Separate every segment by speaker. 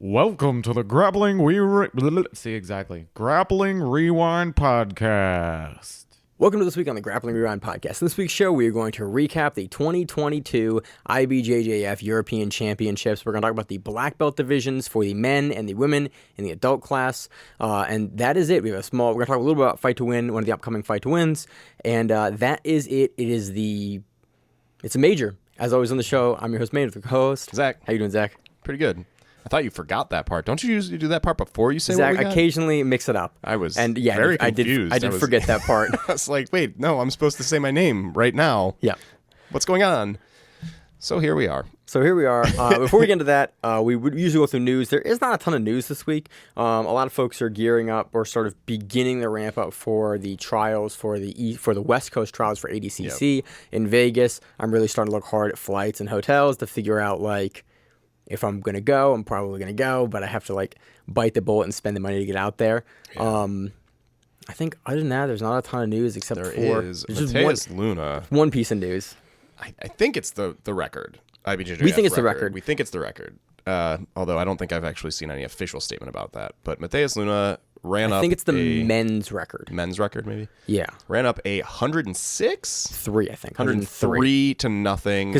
Speaker 1: Welcome to the Grappling Rewind Podcast.
Speaker 2: Welcome to this week on the Grappling Rewind Podcast. In this week's show, we are going to recap the 2022 IBJJF European Championships. We're going to talk about the black belt divisions for the men and the women in the adult class. And that is it. We're going to talk a little bit about Fight to Win, one of the upcoming Fight to Wins. And that is it. It's a major. As always on the show, I'm your host, Maine, with the co-host.
Speaker 3: Zach.
Speaker 2: How you doing, Zach?
Speaker 3: Pretty good. I thought you forgot that part. Don't you usually do that part before you say
Speaker 2: Zach,
Speaker 3: what we got?
Speaker 2: occasionally mix it up.
Speaker 3: I was
Speaker 2: very
Speaker 3: confused.
Speaker 2: I did forget that part.
Speaker 3: I was like, wait, no, I'm supposed to say my name right now.
Speaker 2: Yeah.
Speaker 3: What's going on? So here we are.
Speaker 2: Before we get into that, we would usually go through news. There is not a ton of news this week. A lot of folks are gearing up or sort of beginning the ramp up for the trials for the West Coast trials for ADCC in Vegas. I'm really starting to look hard at flights and hotels to figure out, like, if I'm going to go, I'm probably going to go, but I have to, like, bite the bullet and spend the money to get out there. Yeah. I think other than that, there's not a ton of news except
Speaker 3: there is Matheus Luna.
Speaker 2: One piece of news.
Speaker 3: I think it's the record. IBJJF
Speaker 2: We think it's the record.
Speaker 3: We think it's the record. Although I don't think I've actually seen any official statement about that. But Matheus Luna ran up.
Speaker 2: I think it's the men's record.
Speaker 3: Men's record, maybe?
Speaker 2: Yeah.
Speaker 3: Ran up a 106?
Speaker 2: 3, I think.
Speaker 3: 103 to nothing.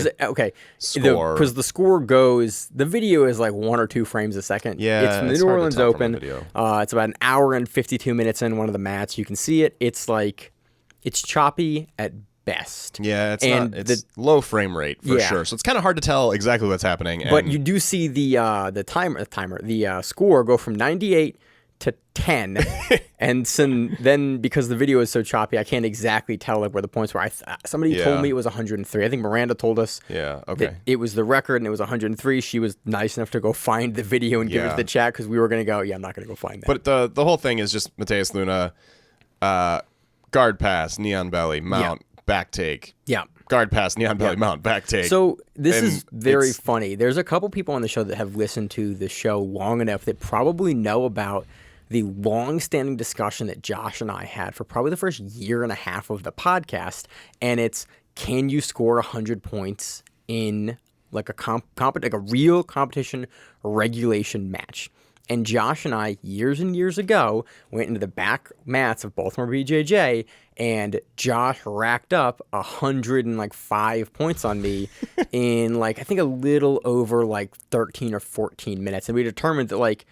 Speaker 2: Score. Because the score goes, the video is like 1 or 2 frames a second.
Speaker 3: Yeah.
Speaker 2: It's from the New Orleans Open. It's about an hour and 52 minutes in one of the mats. You can see it. It's like, it's choppy at best.
Speaker 3: Yeah, it's low frame rate for sure. So it's kind of hard to tell exactly what's happening.
Speaker 2: But you do see the score go from 98 to 10, and then because the video is so choppy, I can't exactly tell like where the points were. Somebody told me it was 103. I think Miranda told us. That it was the record and it was 103. She was nice enough to go find the video and give it to the chat because we were gonna go. Yeah, I'm not gonna go find that.
Speaker 3: But the whole thing is just Matheus Luna, guard pass, neon belly, mount, back take.
Speaker 2: Yeah.
Speaker 3: Guard pass, neon belly, mount, back take.
Speaker 2: So this is very funny. There's a couple people on the show that have listened to the show long enough that probably know about the long-standing discussion that Josh and I had for probably the first year and a half of the podcast, and it's, can you score 100 points in like a real competition regulation match? And Josh and I, years and years ago, went into the back mats of Baltimore BJJ, and Josh racked up 105 points on me in, like, I think a little over, like, 13 or 14 minutes. And we determined that, like,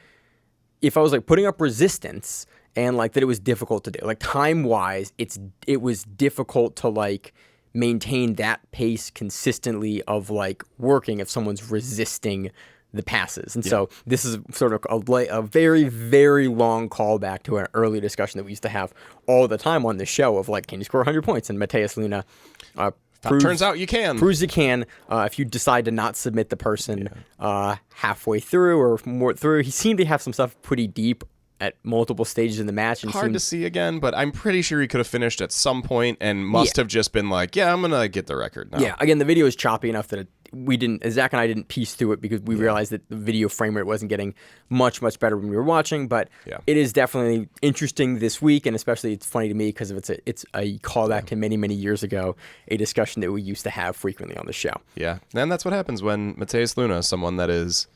Speaker 2: if I was, like, putting up resistance and, like, that it was difficult to do. Like, time-wise, it was difficult to, like, maintain that pace consistently of, like, working if someone's resisting the passes. And so this is sort of a very, very long callback to an early discussion that we used to have all the time on the show of, like, can you score 100 points? And Matheus Luna
Speaker 3: turns out you can.
Speaker 2: Proves you can if you decide to not submit the person halfway through or more through. He seemed to have some stuff pretty deep at multiple stages in the match. And
Speaker 3: hard to see again, but I'm pretty sure he could have finished at some point and must have just been like, I'm going to get the record now.
Speaker 2: Yeah, again, the video is choppy enough that Zach and I didn't piece through it because we realized that the video frame rate wasn't getting much, much better when we were watching, but it is definitely interesting this week, and especially it's funny to me because it's a callback to many, many years ago, a discussion that we used to have frequently on the show.
Speaker 3: Yeah, and that's what happens when Matheus Luna, someone that is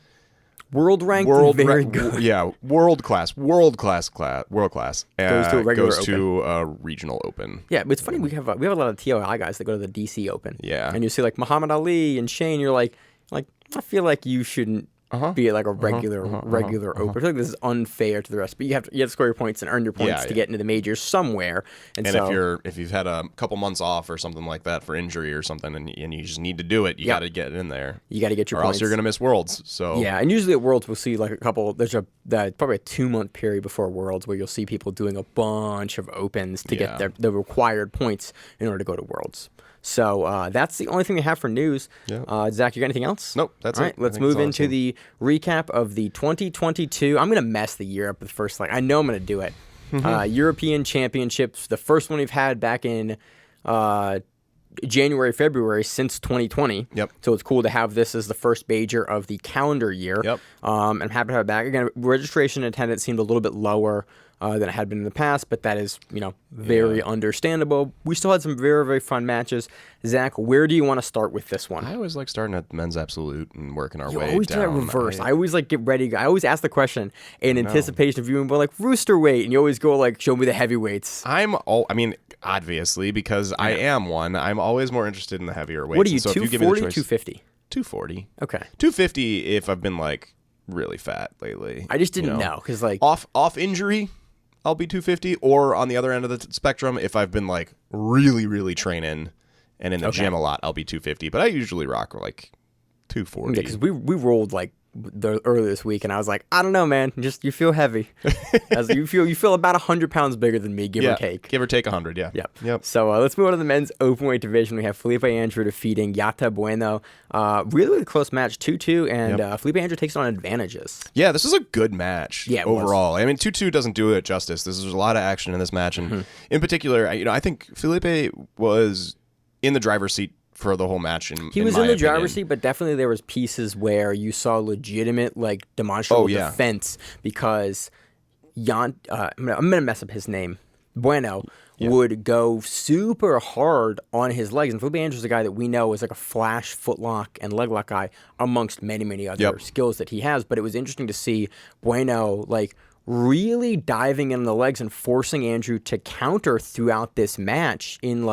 Speaker 2: world ranked, very good.
Speaker 3: Yeah, world class, goes
Speaker 2: to
Speaker 3: a regional open.
Speaker 2: Yeah, but it's funny, we have a lot of TOI guys that go to the DC Open.
Speaker 3: Yeah,
Speaker 2: and you see like Muhammad Ali and Shane. You're like I feel like you shouldn't be like a regular open. I feel like this is unfair to the rest. But you have to score your points and earn your points to get into the majors somewhere. And so,
Speaker 3: if you've had a couple months off or something like that for injury or something, and you just need to do it, you got to get in there.
Speaker 2: You got to get your points,
Speaker 3: or else you're going to miss Worlds. So
Speaker 2: yeah, and usually at Worlds we'll see like a couple. There's probably a 2-month period before Worlds where you'll see people doing a bunch of opens to get the required points in order to go to Worlds. So that's the only thing we have for news. Yeah. Zach, you got anything else?
Speaker 3: Nope, that's it.
Speaker 2: All right, let's move into the recap of the 2022. I'm going to mess the year up with first. I know I'm going to do it. European Championships, the first one we've had back in January, February since 2020.
Speaker 3: Yep.
Speaker 2: So it's cool to have this as the first major of the calendar year.
Speaker 3: Yep.
Speaker 2: I'm happy to have it back. Again, registration attendance seemed a little bit lower than it had been in the past, but that is, very understandable. We still had some very, very fun matches. Zach, where do you want to start with this one?
Speaker 3: I always like starting at men's absolute and working our
Speaker 2: You
Speaker 3: way
Speaker 2: always
Speaker 3: down.
Speaker 2: do that reverse. I always get ready. I always ask the question in anticipation of you and go rooster weight, and you always go show me the heavyweights.
Speaker 3: Obviously, because I am one, I'm always more interested in the heavier weights.
Speaker 2: What are you,
Speaker 3: so
Speaker 2: 240, 250?
Speaker 3: 240.
Speaker 2: Okay.
Speaker 3: 250 if I've been really fat lately.
Speaker 2: I just didn't know because
Speaker 3: off injury, I'll be 250, or on the other end of the spectrum, if I've been really, really training and in the gym a lot, I'll be 250. But I usually rock 240.
Speaker 2: Yeah, because we rolled earlier this week, and I was like, I don't know, man. Just you feel heavy. As you feel about 100 pounds bigger than me, give or take.
Speaker 3: Give or take 100. Yeah.
Speaker 2: Yep. So let's move on to the men's openweight division. We have Fellipe Andrew defeating Yatan Bueno. Really, really close match, 2-2, and Fellipe Andrew takes on advantages.
Speaker 3: Yeah, this was a good match.
Speaker 2: Yeah,
Speaker 3: overall. I mean, 2-2 doesn't do it justice. There's a lot of action in this match, and in particular, I think Felipe was in the driver's seat for the whole match.
Speaker 2: He was in the driver's seat, but definitely there was pieces where you saw legitimate, demonstrable defense because I'm gonna mess up his name. Bueno would go super hard on his legs, and Fellipe Andrew's a guy that we know is a flash footlock and leg lock guy amongst many, many other skills that he has. But it was interesting to see Bueno really diving in the legs and forcing Andrew to counter throughout this match in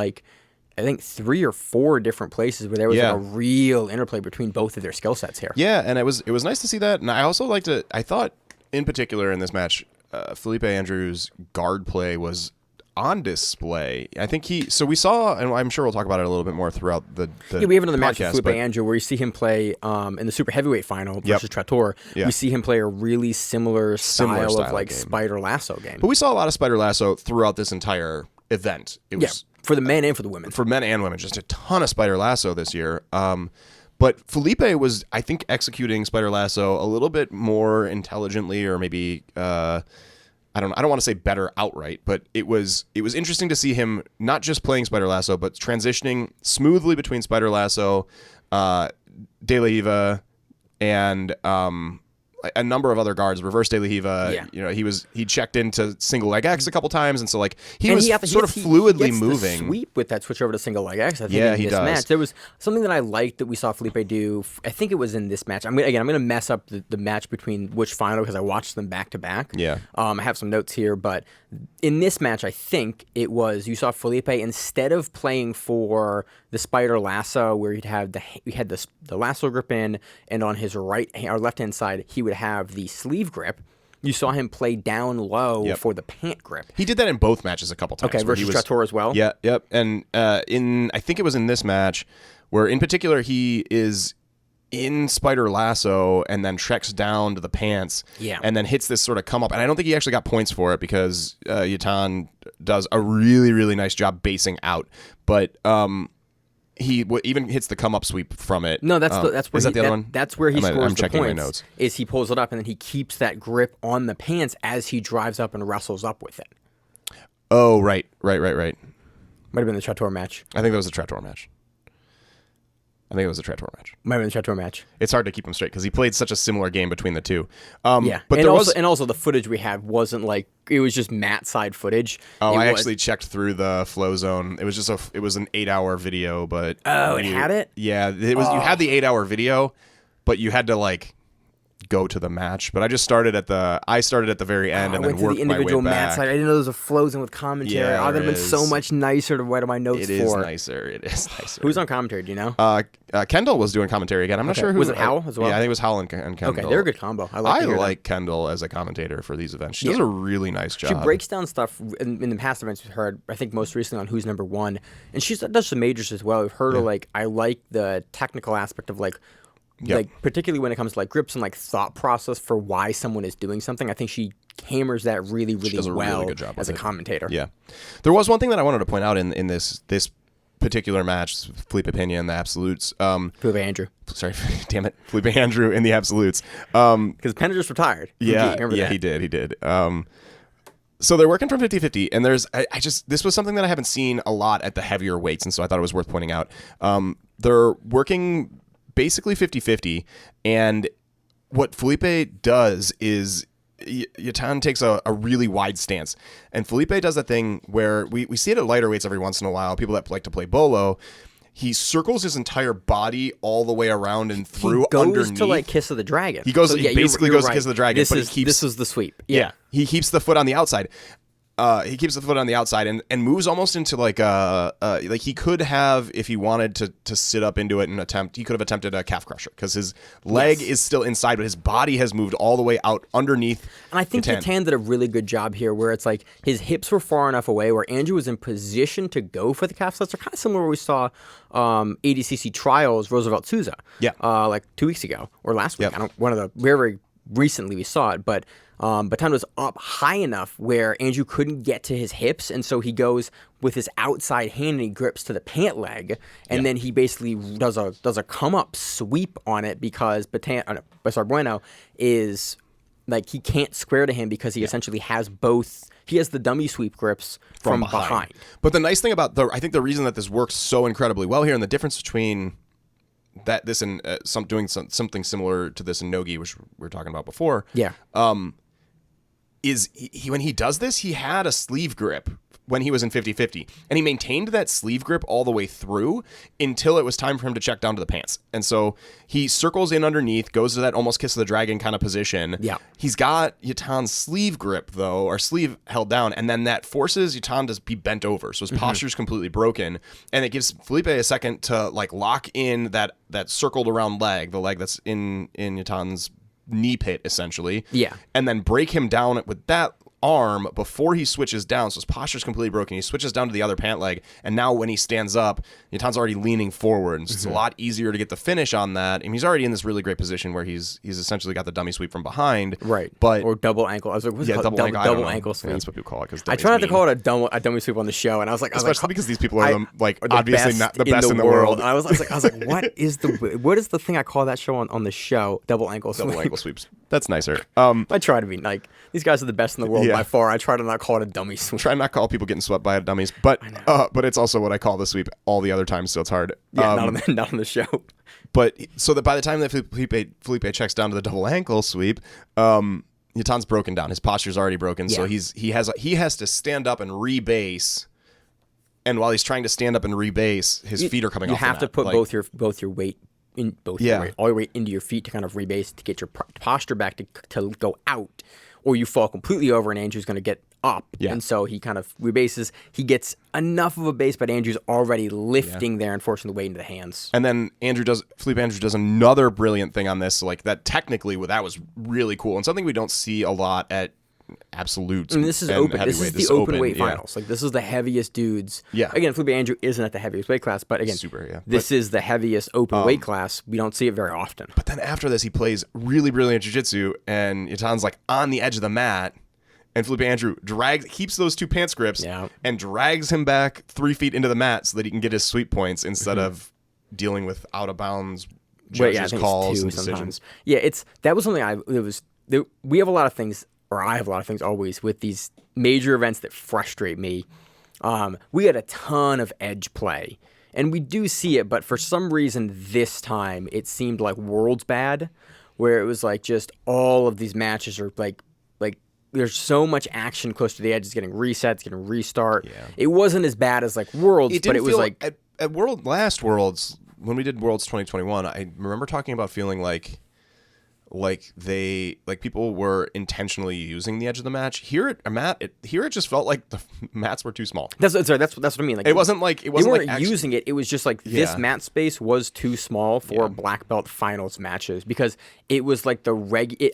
Speaker 2: I think 3 or 4 different places where there was a real interplay between both of their skill sets here.
Speaker 3: Yeah, and it was nice to see that. And I also I thought in particular in this match, Fellipe Andrew's guard play was on display. I think we saw, and I'm sure we'll talk about it a little bit more throughout the
Speaker 2: we have another match with
Speaker 3: podcast,
Speaker 2: Fellipe Andrew where you see him play in the super heavyweight final versus Trattor.
Speaker 3: Yeah.
Speaker 2: We see him play a really similar style of game. Spider lasso game.
Speaker 3: But we saw a lot of spider lasso throughout this entire event. It was
Speaker 2: for the men and for the women.
Speaker 3: For men and women, just a ton of spider lasso this year. But Felipe was, I think, executing spider lasso a little bit more intelligently, or maybe I don't want to say better outright, but it was interesting to see him not just playing spider lasso, but transitioning smoothly between spider lasso, De La Hiva, and a number of other guards, reverse De La Hiva. He checked into single leg X a couple times, and so he was sort of fluidly moving.
Speaker 2: The sweep with that switch over to single leg X. I think in this match there was something that I liked that we saw Felipe do. I think it was in this match. I'm gonna mess up the match between which final because I watched them back to back.
Speaker 3: Yeah.
Speaker 2: I have some notes here, but in this match, I think it was you saw Felipe instead of playing for the spider lasso where he had the lasso grip in, and on his left hand side he would have the sleeve grip. You saw him play down low for the pant grip.
Speaker 3: He did that in both matches a couple times.
Speaker 2: Okay, versus Trattor as well?
Speaker 3: Yeah, yep. And I think it was in this match where in particular he is in spider lasso and then treks down to the pants and then hits this sort of come up. And I don't think he actually got points for it because Yatan does a really, really nice job basing out. But he even hits the come up sweep from it.
Speaker 2: No, that's where
Speaker 3: is that the other one?
Speaker 2: That's where he scores
Speaker 3: I'm checking
Speaker 2: the points.
Speaker 3: my notes.
Speaker 2: Is he pulls it up and then he keeps that grip on the pants as he drives up and wrestles up with it.
Speaker 3: Oh, right.
Speaker 2: Might have been the Trattor match.
Speaker 3: I think that was the Trattor match. Might have been the
Speaker 2: Trattor match.
Speaker 3: It's hard to keep him straight because he played such a similar game between the two.
Speaker 2: But and also the footage we had wasn't it was just mat side footage.
Speaker 3: Oh, I actually checked through the flow zone. It was just it was an 8-hour video, but
Speaker 2: it had it.
Speaker 3: Yeah, it was. You had the 8-hour video, but you had to go to the match. But I started at the very end and then worked my way back.
Speaker 2: Mats. I didn't know there was a flow zone with commentary.
Speaker 3: Yeah,
Speaker 2: that would have been so much nicer to write on my notes.
Speaker 3: It is nicer.
Speaker 2: Who's on commentary? Do you know?
Speaker 3: Kendall was doing commentary again. I'm not sure who.
Speaker 2: Was it Howell as well?
Speaker 3: Yeah, I think it was Howell and Kendall.
Speaker 2: Okay, they're a good combo. I
Speaker 3: like Kendall as a commentator for these events. She does a really nice job.
Speaker 2: She breaks down stuff in the past events we've heard. I think most recently on Who's Number One, and she does some majors as well. We've heard her I like the technical aspect of particularly when it comes to grips and thought process for why someone is doing something. I think she hammers that really, really well
Speaker 3: really good job
Speaker 2: as a commentator.
Speaker 3: Yeah. There was one thing that I wanted to point out in this particular match, Felipe Pena in the absolutes.
Speaker 2: Fellipe Andrew.
Speaker 3: Sorry, damn it. Felipe Andrew in the absolutes.
Speaker 2: Because Pena just retired.
Speaker 3: Yeah, he did. So they're working from 50-50, and this was something that I haven't seen a lot at the heavier weights, and so I thought it was worth pointing out. They're working basically 50-50, and what Felipe does is Yatan takes a really wide stance, and Felipe does that thing where we see it at lighter weights every once in a while. People that like to play bolo, he circles his entire body all the way around and through
Speaker 2: he goes
Speaker 3: underneath.
Speaker 2: to like Kiss of the Dragon.
Speaker 3: He goes.
Speaker 2: So,
Speaker 3: he basically goes to Kiss of the Dragon.
Speaker 2: This is the sweep.
Speaker 3: Yeah, he keeps the foot on the outside. He keeps the foot on the outside and moves almost into like like he could have, if he wanted to sit up into it and attempt, he could have attempted a calf crusher because his leg is still inside, but his body has moved all the way out underneath.
Speaker 2: And I think Yatan did a really good job here where it's like his hips were far enough away where Andrew was in position to go for the calf slicer, kind of similar to what we saw ADCC trials Roosevelt Souza like 2 weeks ago or last week. One of the very recently we saw it, but Yatan was up high enough where Andrew couldn't get to his hips, and so he goes with his outside hand and he grips to the pant leg, and then he basically does a come up sweep on it because Bueno is like he can't square to him because he essentially has both. He has the dummy sweep grips from behind.
Speaker 3: But the nice thing about I think the reason that this works so incredibly well here, and the difference between this and doing something similar to this in Nogi, which we were talking about before.
Speaker 2: Yeah.
Speaker 3: Is he when he does this, he had a sleeve grip when he was in 50-50, and he maintained that sleeve grip all the way through until it was time for him to check down to the pants. And so he circles in underneath, goes to that almost Kiss of the Dragon kind of position.
Speaker 2: Yeah.
Speaker 3: He's got Yatan's sleeve grip though, or sleeve held down, and then that forces Yatan to be bent over. So his posture's completely broken, and it gives Felipe a second to like lock in that circled around leg, the leg that's in Yatan's knee pit essentially, and then break him down with that arm before he switches down. So his posture's completely broken. He switches down to the other pant leg, and now when he stands up, Yatan's already leaning forward, and so it's a lot easier to get the finish on that. And he's already in this really great position where he's essentially got the dummy sweep from behind,
Speaker 2: or double ankle. I was like, what's it called? Double ankle sweep.
Speaker 3: Yeah, that's what people call it. Because
Speaker 2: I try not to call it a dummy sweep on the show, and I was like,
Speaker 3: especially because these people are obviously not the best in the world.
Speaker 2: And I was like, what is the thing I call that show on the show? Double ankle sweep.
Speaker 3: Double ankle sweeps. That's nicer.
Speaker 2: I try to be like, these guys are the best in the world by far. I try to not call it a dummy sweep.
Speaker 3: Try not call people getting swept by dummies, but it's also what I call the sweep all the other times, so it's hard.
Speaker 2: Yeah, not on the show.
Speaker 3: But so that by the time that Felipe checks down to the double ankle sweep, Yatan's broken down. His posture's already broken, so he has to stand up and rebase. And while he's trying to stand up and rebase, his feet are coming off.
Speaker 2: You have to put both your weight in all your weight into your feet to kind of rebase to get your posture back to go out, or you fall completely over and Andrew's going to get up. And so he kind of rebases. He gets enough of a base, but Andrew's already lifting there and forcing the weight into the hands.
Speaker 3: And then Fellipe Andrew does another brilliant thing on this, like that technically that was really cool and something we don't see a lot at absolutes.
Speaker 2: I mean, this is open. This is the open weight finals. Like, this is the heaviest dudes.
Speaker 3: Yeah.
Speaker 2: Again, Fellipe Andrew isn't at the heaviest weight class, but again, this is the heaviest open weight class. We don't see it very often.
Speaker 3: But then after this, he plays really brilliant jiu-jitsu, and Yatan's like on the edge of the mat, and Fellipe Andrew keeps those two pants grips and drags him back 3 feet into the mat so that he can get his sweep points instead of dealing with out of bounds judges' calls and decisions.
Speaker 2: Yeah, that was something we have a lot of things. Or I have a lot of things always with these major events that frustrate me. We had a ton of edge play, and we do see it, but for some reason this time it seemed like Worlds bad, where it was like just all of these matches are like there's so much action close to the edge. It's getting resets, getting restart. Yeah. It wasn't as bad as like Worlds, but it was like
Speaker 3: at last Worlds, when we did Worlds 2021, I remember talking about feeling like people were intentionally using the edge of the match. Here it just felt like the mats were too small.
Speaker 2: That's what I mean. Like,
Speaker 3: it wasn't
Speaker 2: they weren't using it. It was just like this mat space was too small for black belt finals matches because it was like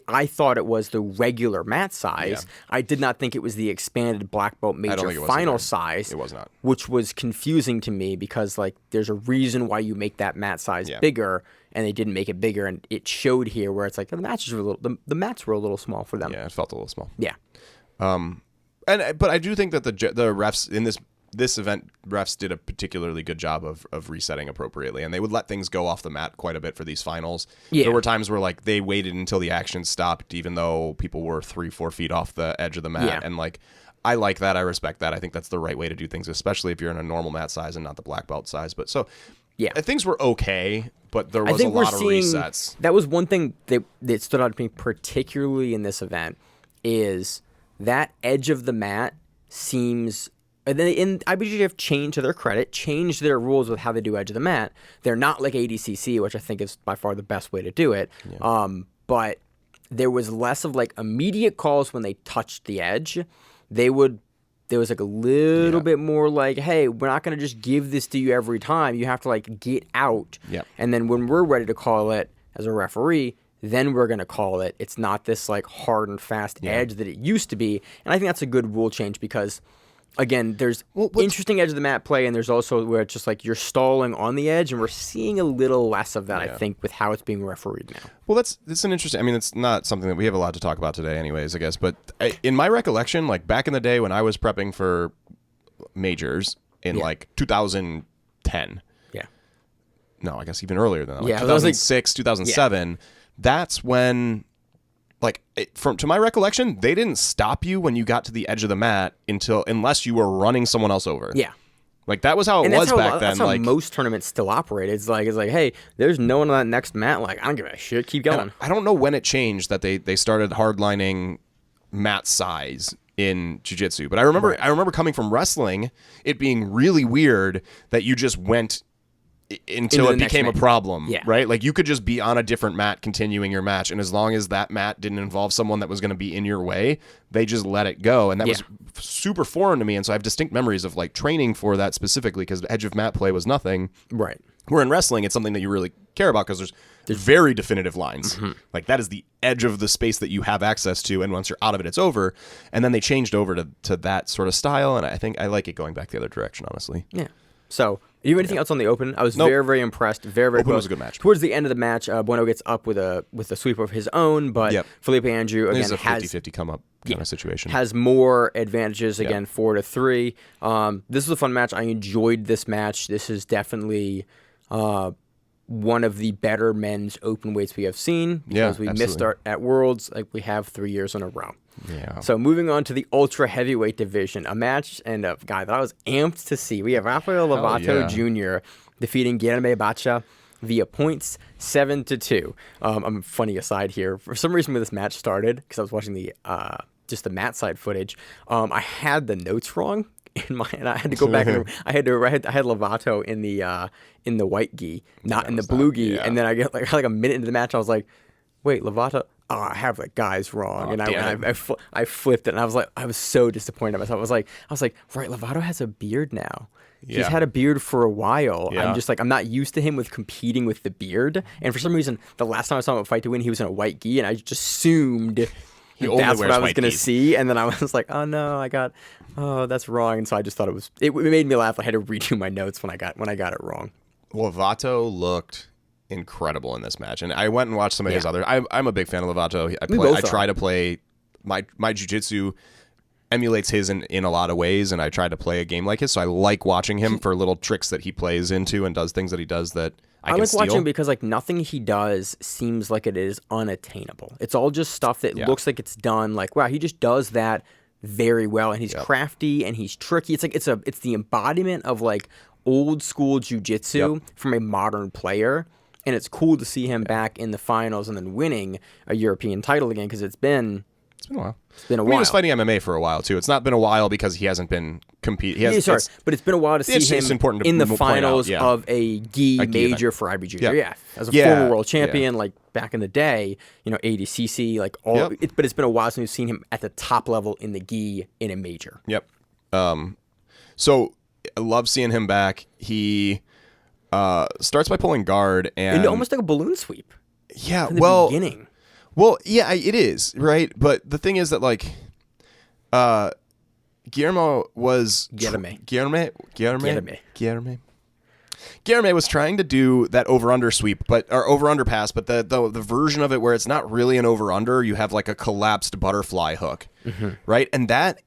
Speaker 2: I thought it was the regular mat size. Yeah. I did not think it was the expanded black belt major final size.
Speaker 3: It was not,
Speaker 2: which was confusing to me because like there's a reason why you make that mat size bigger. And they didn't make it bigger, and it showed here where it's like the matches were the mats were a little small for them.
Speaker 3: Yeah, it felt a little small.
Speaker 2: Yeah.
Speaker 3: But I do think that the refs in this event did a particularly good job of resetting appropriately, and they would let things go off the mat quite a bit for these finals. Yeah. There were times where like they waited until the action stopped, even though people were 3-4 feet off the edge of the mat, and like. I like that. I respect that. I think that's the right way to do things, especially if you're in a normal mat size and not the black belt size. But so, things were okay, but there was a lot of resets.
Speaker 2: That was one thing that stood out to me particularly in this event is that edge of the mat seems. And then in IBJJF changed, to their credit, changed their rules with how they do edge of the mat. They're not like ADCC, which I think is by far the best way to do it. Yeah. But there was less of like immediate calls when they touched the edge. There was like a little bit more like, hey, we're not going to just give this to you every time. You have to like get out.
Speaker 3: Yep.
Speaker 2: And then when we're ready to call it as a referee, then we're going to call it. It's not this like hard and fast edge that it used to be. And I think that's a good rule change because, again, there's interesting edge of the mat play, and there's also where it's just like you're stalling on the edge, and we're seeing a little less of that, I think, with how it's being refereed now.
Speaker 3: Well, that's an interesting. I mean, it's not something that we have a lot to talk about today, anyways, I guess. But in my recollection, like back in the day when I was prepping for majors in like 2010. Yeah. No, I guess even earlier than that. Like 2006, 2007. That's when. Like to my recollection, they didn't stop you when you got to the edge of the mat unless you were running someone else over.
Speaker 2: Yeah,
Speaker 3: like that was how it was back then.
Speaker 2: That's how most tournaments still operate. It's like, hey, there's no one on that next mat. Like I don't give a shit. Keep going.
Speaker 3: I don't know when it changed that they started hardlining mat size in jiu-jitsu, but I remember coming from wrestling, it being really weird that you just went until it became a problem, right? Like you could just be on a different mat continuing your match, and as long as that mat didn't involve someone that was going to be in your way, they just let it go. And that was super foreign to me, and so I have distinct memories of like training for that specifically because the edge of mat play was nothing.
Speaker 2: Right.
Speaker 3: Where in wrestling, it's something that you really care about because there's very definitive lines. Mm-hmm. Like that is the edge of the space that you have access to, and once you're out of it, it's over. And then they changed over to that sort of style, and I think I like it going back the other direction, honestly.
Speaker 2: Yeah. So, do you have anything else on the Open? I was very, very impressed. Very, very
Speaker 3: Open was a good match.
Speaker 2: Towards the end of the match, Bueno gets up with a sweep of his own, but Fellipe Andrew again
Speaker 3: has a
Speaker 2: has
Speaker 3: 50-50 come up kind of situation.
Speaker 2: Has more advantages again, 4-3. This was a fun match. I enjoyed this match. This is definitely one of the better men's open weights we have seen because we missed at Worlds like we have 3 years in a row.
Speaker 3: Yeah.
Speaker 2: So moving on to the ultra heavyweight division, a match and a guy that I was amped to see. We have Rafael Lovato Jr. defeating Guilherme Bacha via points 7-2. I'm funny aside here. For some reason when this match started, because I was watching the just the mat side footage, I had the notes wrong in my, and I had to go back and I had Lovato in the white gi, not in the blue gi, and then I got like a minute into the match, I was like, wait, Lovato. Oh, I have the guys wrong, and I flipped it, and I was so disappointed in myself. I was like, right, Lovato has a beard now. Yeah. He's had a beard for a while. Yeah. I'm just like, I'm not used to him with competing with the beard, and for some reason, the last time I saw him at Fight to Win, he was in a white gi, and I just assumed that's what I was going to see, and then I was like, oh no, that's wrong, and so I just thought it made me laugh. I had to redo my notes when I got it wrong.
Speaker 3: Lovato looked incredible in this match, and I went and watched some of his other. I'm a big fan of Lovato. I try to play my jiu-jitsu emulates his in a lot of ways, and I try to play a game like his. So I like watching him for little tricks that he plays into and does things that he does that I can
Speaker 2: like
Speaker 3: steal.
Speaker 2: Watching him because like nothing he does seems like it is unattainable. It's all just stuff that looks like it's done. Like wow, he just does that very well, and he's crafty and he's tricky. It's like it's the embodiment of like old school jiu-jitsu from a modern player. And it's cool to see him back in the finals and then winning a European title again because it's been
Speaker 3: a while.
Speaker 2: It's been a while.
Speaker 3: He was fighting MMA for a while too. It's not been a while because he hasn't been competing.
Speaker 2: But it's been a while to see him in the finals of a gi major for IBJJF as a former world champion, like back in the day. ADCC, like all. But it's been a while since we've seen him at the top level in the gi in a major.
Speaker 3: Yep. So I love seeing him back. He starts by pulling guard and
Speaker 2: almost like a balloon sweep.
Speaker 3: Yeah,
Speaker 2: from the beginning.
Speaker 3: Well, yeah, it is, right? But the thing is that like Guillermo was Guillermo was trying to do that over-under sweep, or over-under pass, but the version of it where it's not really an over-under, you have like a collapsed butterfly hook, right? And that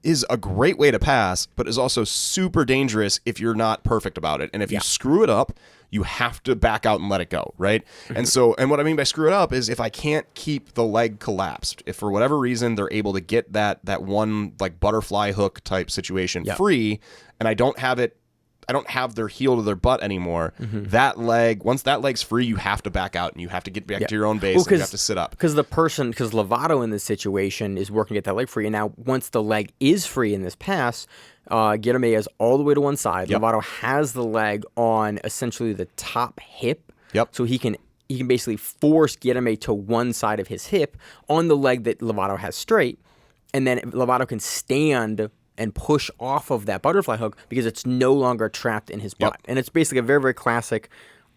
Speaker 3: is a great way to pass, but is also super dangerous if you're not perfect about it. And if you screw it up, you have to back out and let it go, right? And what I mean by screw it up is if I can't keep the leg collapsed, if for whatever reason they're able to get that one like butterfly hook type situation free, and I don't have it don't have their heel to their butt anymore. That leg, once that leg's free, you have to back out and you have to get back to your own base and you have to sit up.
Speaker 2: Because Lovato in this situation is working to get that leg free, and now once the leg is free in this pass, Guilherme is all the way to one side. Lovato has the leg on essentially the top hip, so he can basically force Guilherme to one side of his hip on the leg that Lovato has straight, and then Lovato can stand and push off of that butterfly hook because it's no longer trapped in his butt. And it's basically a very, very classic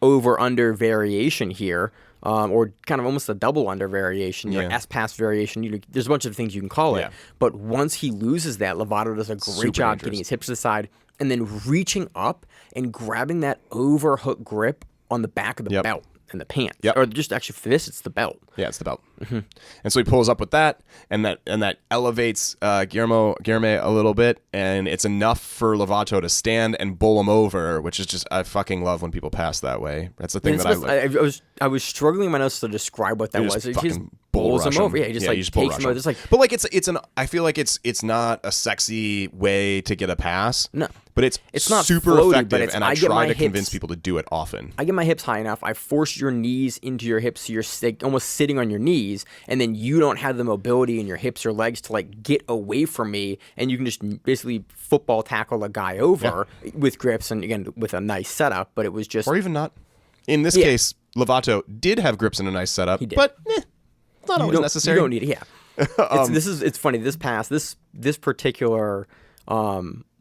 Speaker 2: over-under variation here, or kind of almost a double-under variation, S-pass variation. There's a bunch of things you can call it. But once he loses that, Lovato does a great job getting his hips to the side and then reaching up and grabbing that overhook grip on the back of the belt. And the pants, or just actually for this, it's the belt.
Speaker 3: Yeah, it's the belt. And so he pulls up with that, and that elevates Guilherme a little bit, and it's enough for Lovato to stand and bowl him over, which is just I fucking love when people pass that way. That's the thing that I like.
Speaker 2: I was struggling in my notes to describe what that was. He just bowls him over. Yeah, he just takes him over. It's like,
Speaker 3: but like I feel like it's not a sexy way to get a pass.
Speaker 2: No.
Speaker 3: But it's not super
Speaker 2: floaty,
Speaker 3: effective, and I try to convince people to do it often.
Speaker 2: I get my hips high enough. I force your knees into your hips, so you're almost sitting on your knees, and then you don't have the mobility in your hips or legs to like get away from me, and you can just basically football tackle a guy over with grips, and again with a nice setup. But it was just,
Speaker 3: or even not. In this case, Lovato did have grips and a nice setup, but it's not always necessary.
Speaker 2: You don't need it. Yeah. It's funny. This pass, this particular.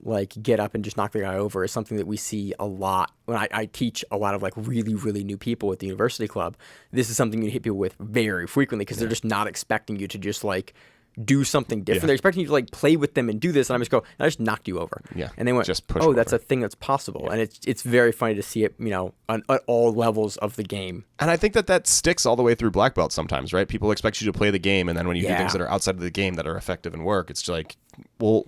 Speaker 2: Like get up and just knock the guy over is something that we see a lot when I teach a lot of like really, really new people at the university club. This is something you hit people with very frequently because they're just not expecting you to just like do something different. They're expecting you to like play with them and do this, and I just go, I just knocked you over.
Speaker 3: Yeah.
Speaker 2: And they went,
Speaker 3: just push
Speaker 2: that's a thing that's possible. And it's very funny to see it, at all levels of the game.
Speaker 3: And I think that sticks all the way through black belt sometimes, right? People expect you to play the game, and then when you do things that are outside of the game that are effective and work, it's just like, well,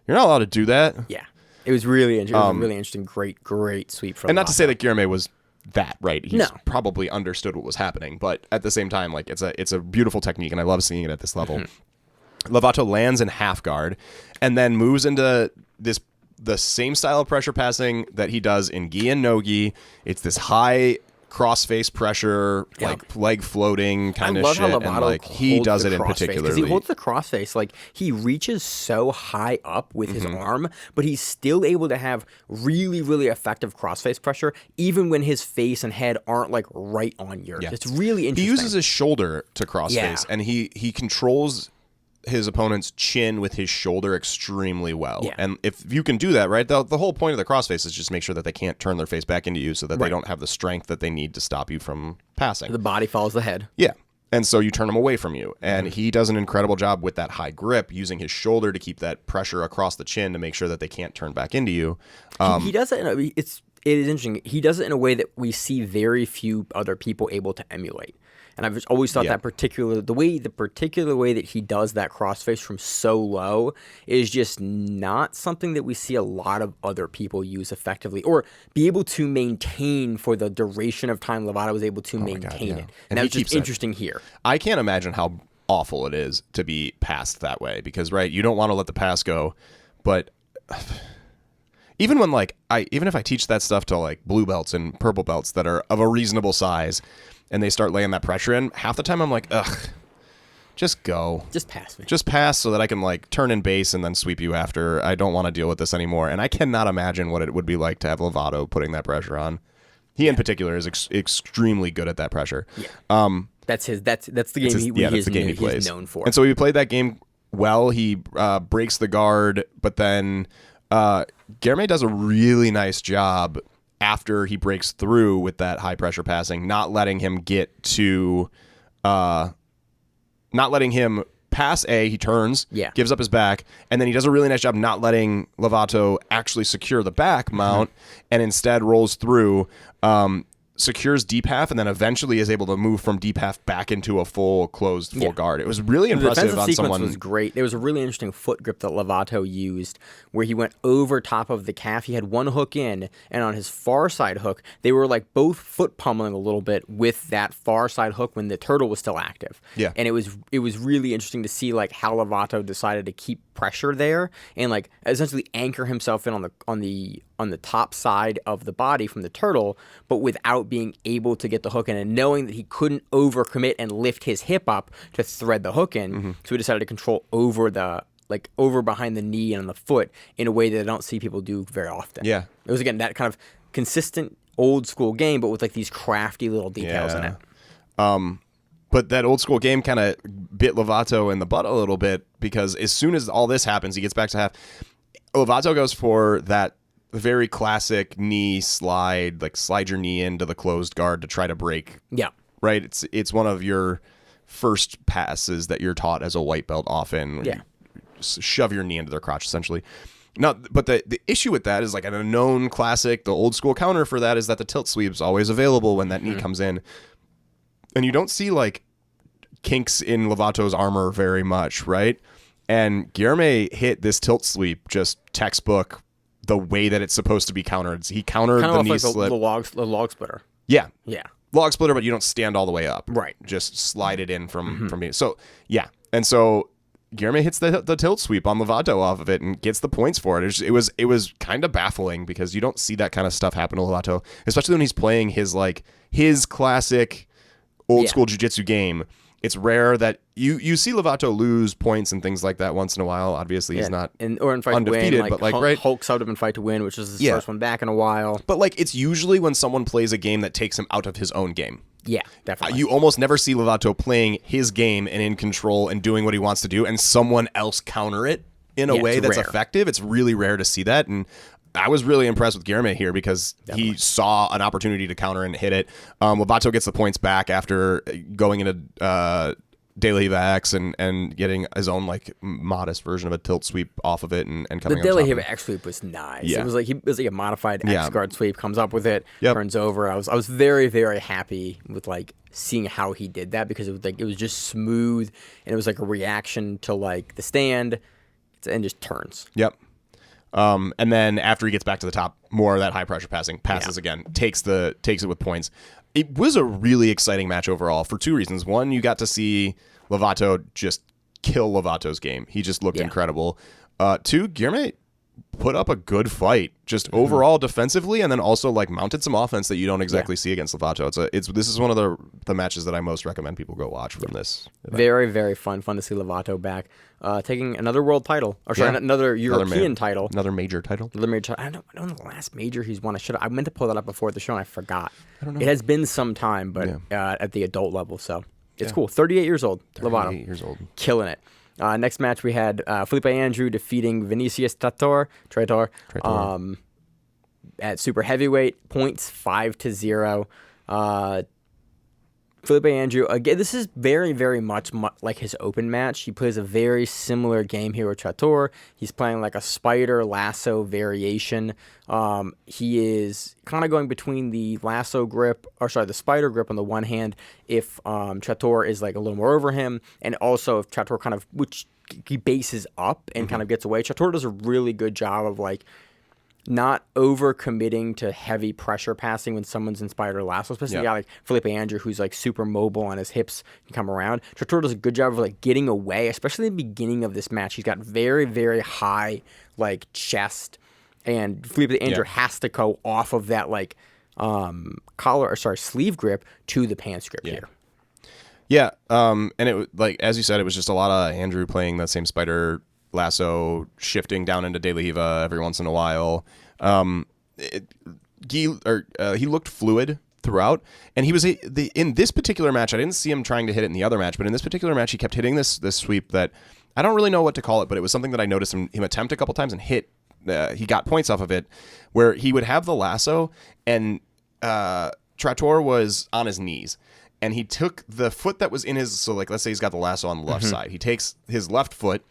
Speaker 3: you're not allowed to do that.
Speaker 2: Yeah. It was really interesting. Great sweep from.
Speaker 3: And not to say that Guilherme was that, right? He's probably understood what was happening, but at the same time, like it's a beautiful technique, and I love seeing it at this level. Lovato lands in half guard, and then moves into the same style of pressure passing that he does in gi and no gi. It's this high cross-face pressure, like leg floating kind of shit, and like he does it in particular.
Speaker 2: Because he holds the crossface, like he reaches so high up with his arm, but he's still able to have really, really effective crossface pressure, even when his face and head aren't like right on yours. It's really interesting.
Speaker 3: He uses his shoulder to crossface, and he controls his opponent's chin with his shoulder extremely well. And if you can do that, right, the whole point of the crossface is just make sure that they can't turn their face back into you so that they don't have the strength that they need to stop you from passing.
Speaker 2: The body follows the head.
Speaker 3: Yeah. And so you turn him away from you. And he does an incredible job with that high grip, using his shoulder to keep that pressure across the chin to make sure that they can't turn back into you.
Speaker 2: He does it it is interesting. He does it in a way that we see very few other people able to emulate. And I've always thought that the particular way that he does that crossface from so low is just not something that we see a lot of other people use effectively or be able to maintain for the duration of time Lovato was able to maintain it. And that's just interesting here.
Speaker 3: I can't imagine how awful it is to be passed that way because, right, you don't want to let the pass go, but even when even if I teach that stuff to like blue belts and purple belts that are of a reasonable size, and they start laying that pressure in, half the time I'm like, ugh, just go.
Speaker 2: Just pass me.
Speaker 3: Just pass so that I can like turn in base and then sweep you after. I don't want to deal with this anymore. And I cannot imagine what it would be like to have Lovato putting that pressure on. He in particular is extremely good at that pressure.
Speaker 2: Yeah. That's the game he plays. He's known for.
Speaker 3: And so he played that game well. He breaks the guard, but then Guilherme does a really nice job after he breaks through with that high pressure passing, not letting him get to, not letting him pass A, he turns, gives up his back, and then he does a really nice job not letting Lovato actually secure the back mount, and instead rolls through, secures deep half and then eventually is able to move from deep half back into a full guard. It was really impressive
Speaker 2: the defensive
Speaker 3: on
Speaker 2: sequence
Speaker 3: someone.
Speaker 2: was great. There was a really interesting foot grip that Lovato used where he went over top of the calf. He had one hook in, and on his far side hook, they were like both foot pummeling a little bit with that far side hook when the turtle was still active.
Speaker 3: Yeah.
Speaker 2: And it was really interesting to see like how Lovato decided to keep pressure there and like essentially anchor himself in on the top side of the body from the turtle, but without being able to get the hook in and knowing that he couldn't overcommit and lift his hip up to thread the hook in. So he decided to control over behind the knee and on the foot in a way that I don't see people do very often.
Speaker 3: Yeah.
Speaker 2: It was, again, that kind of consistent old school game, but with like these crafty little details in it.
Speaker 3: But that old school game kind of bit Lovato in the butt a little bit because as soon as all this happens, he gets back to half. Lovato goes for that very classic knee slide, like slide your knee into the closed guard to try to break.
Speaker 2: Yeah.
Speaker 3: Right? It's one of your first passes that you're taught as a white belt often.
Speaker 2: Yeah.
Speaker 3: You shove your knee into their crotch, essentially. No, but the issue with that is like a known classic, the old school counter for that is that the tilt sweep's always available when that knee comes in. And you don't see like kinks in Lovato's armor very much, right? And Guilherme hit this tilt sweep just textbook the way that it's supposed to be countered. He countered
Speaker 2: Kind
Speaker 3: the
Speaker 2: of
Speaker 3: knee
Speaker 2: like
Speaker 3: slip.
Speaker 2: the log splitter.
Speaker 3: Yeah.
Speaker 2: Yeah.
Speaker 3: Log splitter, but you don't stand all the way up.
Speaker 2: Right.
Speaker 3: Just slide it in from being. So, yeah. And so Guilherme hits the tilt sweep on Lovato off of it and gets the points for it. It was kind of baffling because you don't see that kind of stuff happen to Lovato, especially when he's playing his classic old school jiu-jitsu game. It's rare that you see Lovato lose points and things like that once in a while. Obviously, he's not
Speaker 2: or in fight
Speaker 3: undefeated,
Speaker 2: to win,
Speaker 3: but like right,
Speaker 2: Hulk's out of in fight to win, which is his first one back in a while.
Speaker 3: But like it's usually when someone plays a game that takes him out of his own game.
Speaker 2: Yeah, definitely.
Speaker 3: You almost never see Lovato playing his game and in control and doing what he wants to do, and someone else counter it in a way that's
Speaker 2: rare.
Speaker 3: effective. It's really rare to see that, and I was really impressed with Guilherme here because he saw an opportunity to counter and hit it. Lovato gets the points back after going into De La Riva X and getting his own like modest version of a tilt sweep off of it and coming.
Speaker 2: The De La Riva X sweep was nice.
Speaker 3: Yeah.
Speaker 2: It was like a modified X guard sweep. Comes up with it,
Speaker 3: Yep.
Speaker 2: turns over. I was very, very happy with like seeing how he did that because it was just smooth and it was like a reaction to like the stand and just turns.
Speaker 3: Yep. And then after he gets back to the top, more of that high pressure passes again, takes it with points. It was a really exciting match overall for two reasons. One, you got to see Lovato just kill Lovato's game. He just looked incredible. Two, Guilherme put up a good fight, just overall defensively, and then also like mounted some offense that you don't exactly see against Lovato. This is one of the matches that I most recommend people go watch from this event.
Speaker 2: Very, very fun to see Lovato back, taking another world title, or sorry, another European title,
Speaker 3: another major title.
Speaker 2: I don't know the last major he's won. I meant to pull that up before the show and I forgot. I don't know. It has been some time, but at the adult level, so it's cool. 38 years old, Lovato.
Speaker 3: 38 years old,
Speaker 2: killing it. Next match we had Fellipe Andrew defeating Vinicius Trator at super heavyweight, points 5-0. Fellipe Andrew, again, this is very, very much like his open match. He plays a very similar game here with Trator. He's playing like a spider lasso variation. He is kind of going between the the spider grip on the one hand if Trator is like a little more over him, and also if Trator which he bases up and kind of gets away. Trator does a really good job of like not over-committing to heavy pressure passing when someone's in spider lasso, especially a guy like Fellipe Andrew, who's like super mobile on his hips and come around. Trator does a good job of like getting away, especially in the beginning of this match. He's got very, very high like chest, and Fellipe Andrew has to go off of that like sleeve grip to the pants grip here.
Speaker 3: Yeah, and it like as you said, it was just a lot of Andrew playing that same spider lasso, shifting down into De La Riva every once in a while. He looked fluid throughout, and he was in this particular match. I didn't see him trying to hit it in the other match, but in this particular match, he kept hitting this sweep that I don't really know what to call it, but it was something that I noticed him attempt a couple times and hit. He got points off of it, where he would have the lasso, and Trator was on his knees. And he took the foot that was in his, so like let's say he's got the lasso on the left side. He takes his left foot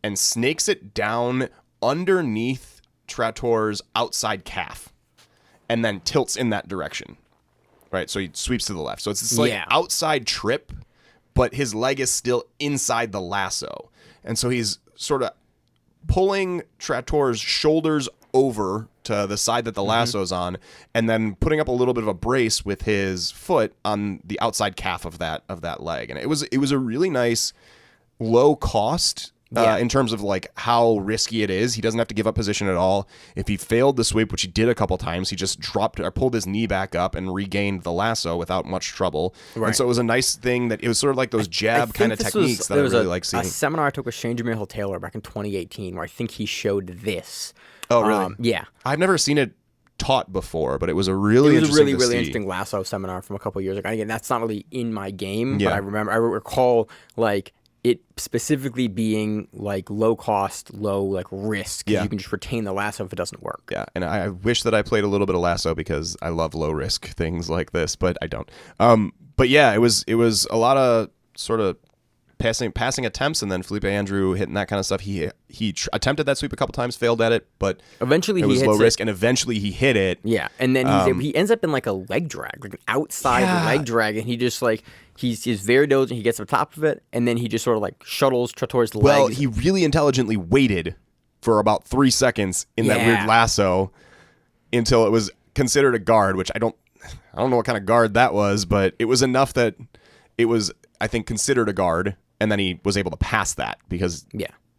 Speaker 3: and snakes it down underneath Trator's outside calf and then tilts in that direction. right? So he sweeps to the left. So it's this like outside trip, but his leg is still inside the lasso. And so he's sort of pulling Trattor's shoulders over to the side that the lasso's on, and then putting up a little bit of a brace with his foot on the outside calf of that leg. And it was a really nice low cost in terms of like how risky it is. He doesn't have to give up position at all. If he failed the sweep, which he did a couple times, he just dropped or pulled his knee back up and regained the lasso without much trouble. Right. And so it was a nice thing that it was sort of like those jab kind of techniques that I really like seeing.
Speaker 2: A seminar I took with Shane Jamil Taylor back in 2018 where I think he showed this.
Speaker 3: Oh, really?
Speaker 2: Yeah.
Speaker 3: I've never seen it taught before, but it was a really interesting
Speaker 2: lasso seminar from a couple of years ago. Again, that's not really in my game, but I recall like it specifically being like low cost, low like risk. You can just retain the lasso if it doesn't work.
Speaker 3: Yeah, and I wish that I played a little bit of lasso because I love low risk things like this, but I don't. But yeah, it was a lot of sort of passing attempts, and then Fellipe Andrew hitting that kind of stuff. He attempted that sweep a couple times, failed at it, but
Speaker 2: eventually
Speaker 3: it was low risk, and eventually he hit it.
Speaker 2: Yeah, and then he ends up in like a leg drag, like an outside leg drag, and he just like he's very diligent. He gets up top of it, and then he just sort of like shuttles Trattor's legs.
Speaker 3: Well, he really intelligently waited for about 3 seconds in that weird lasso until it was considered a guard, which I don't know what kind of guard that was, but it was enough that it was, I think, considered a guard. And then he was able to pass that because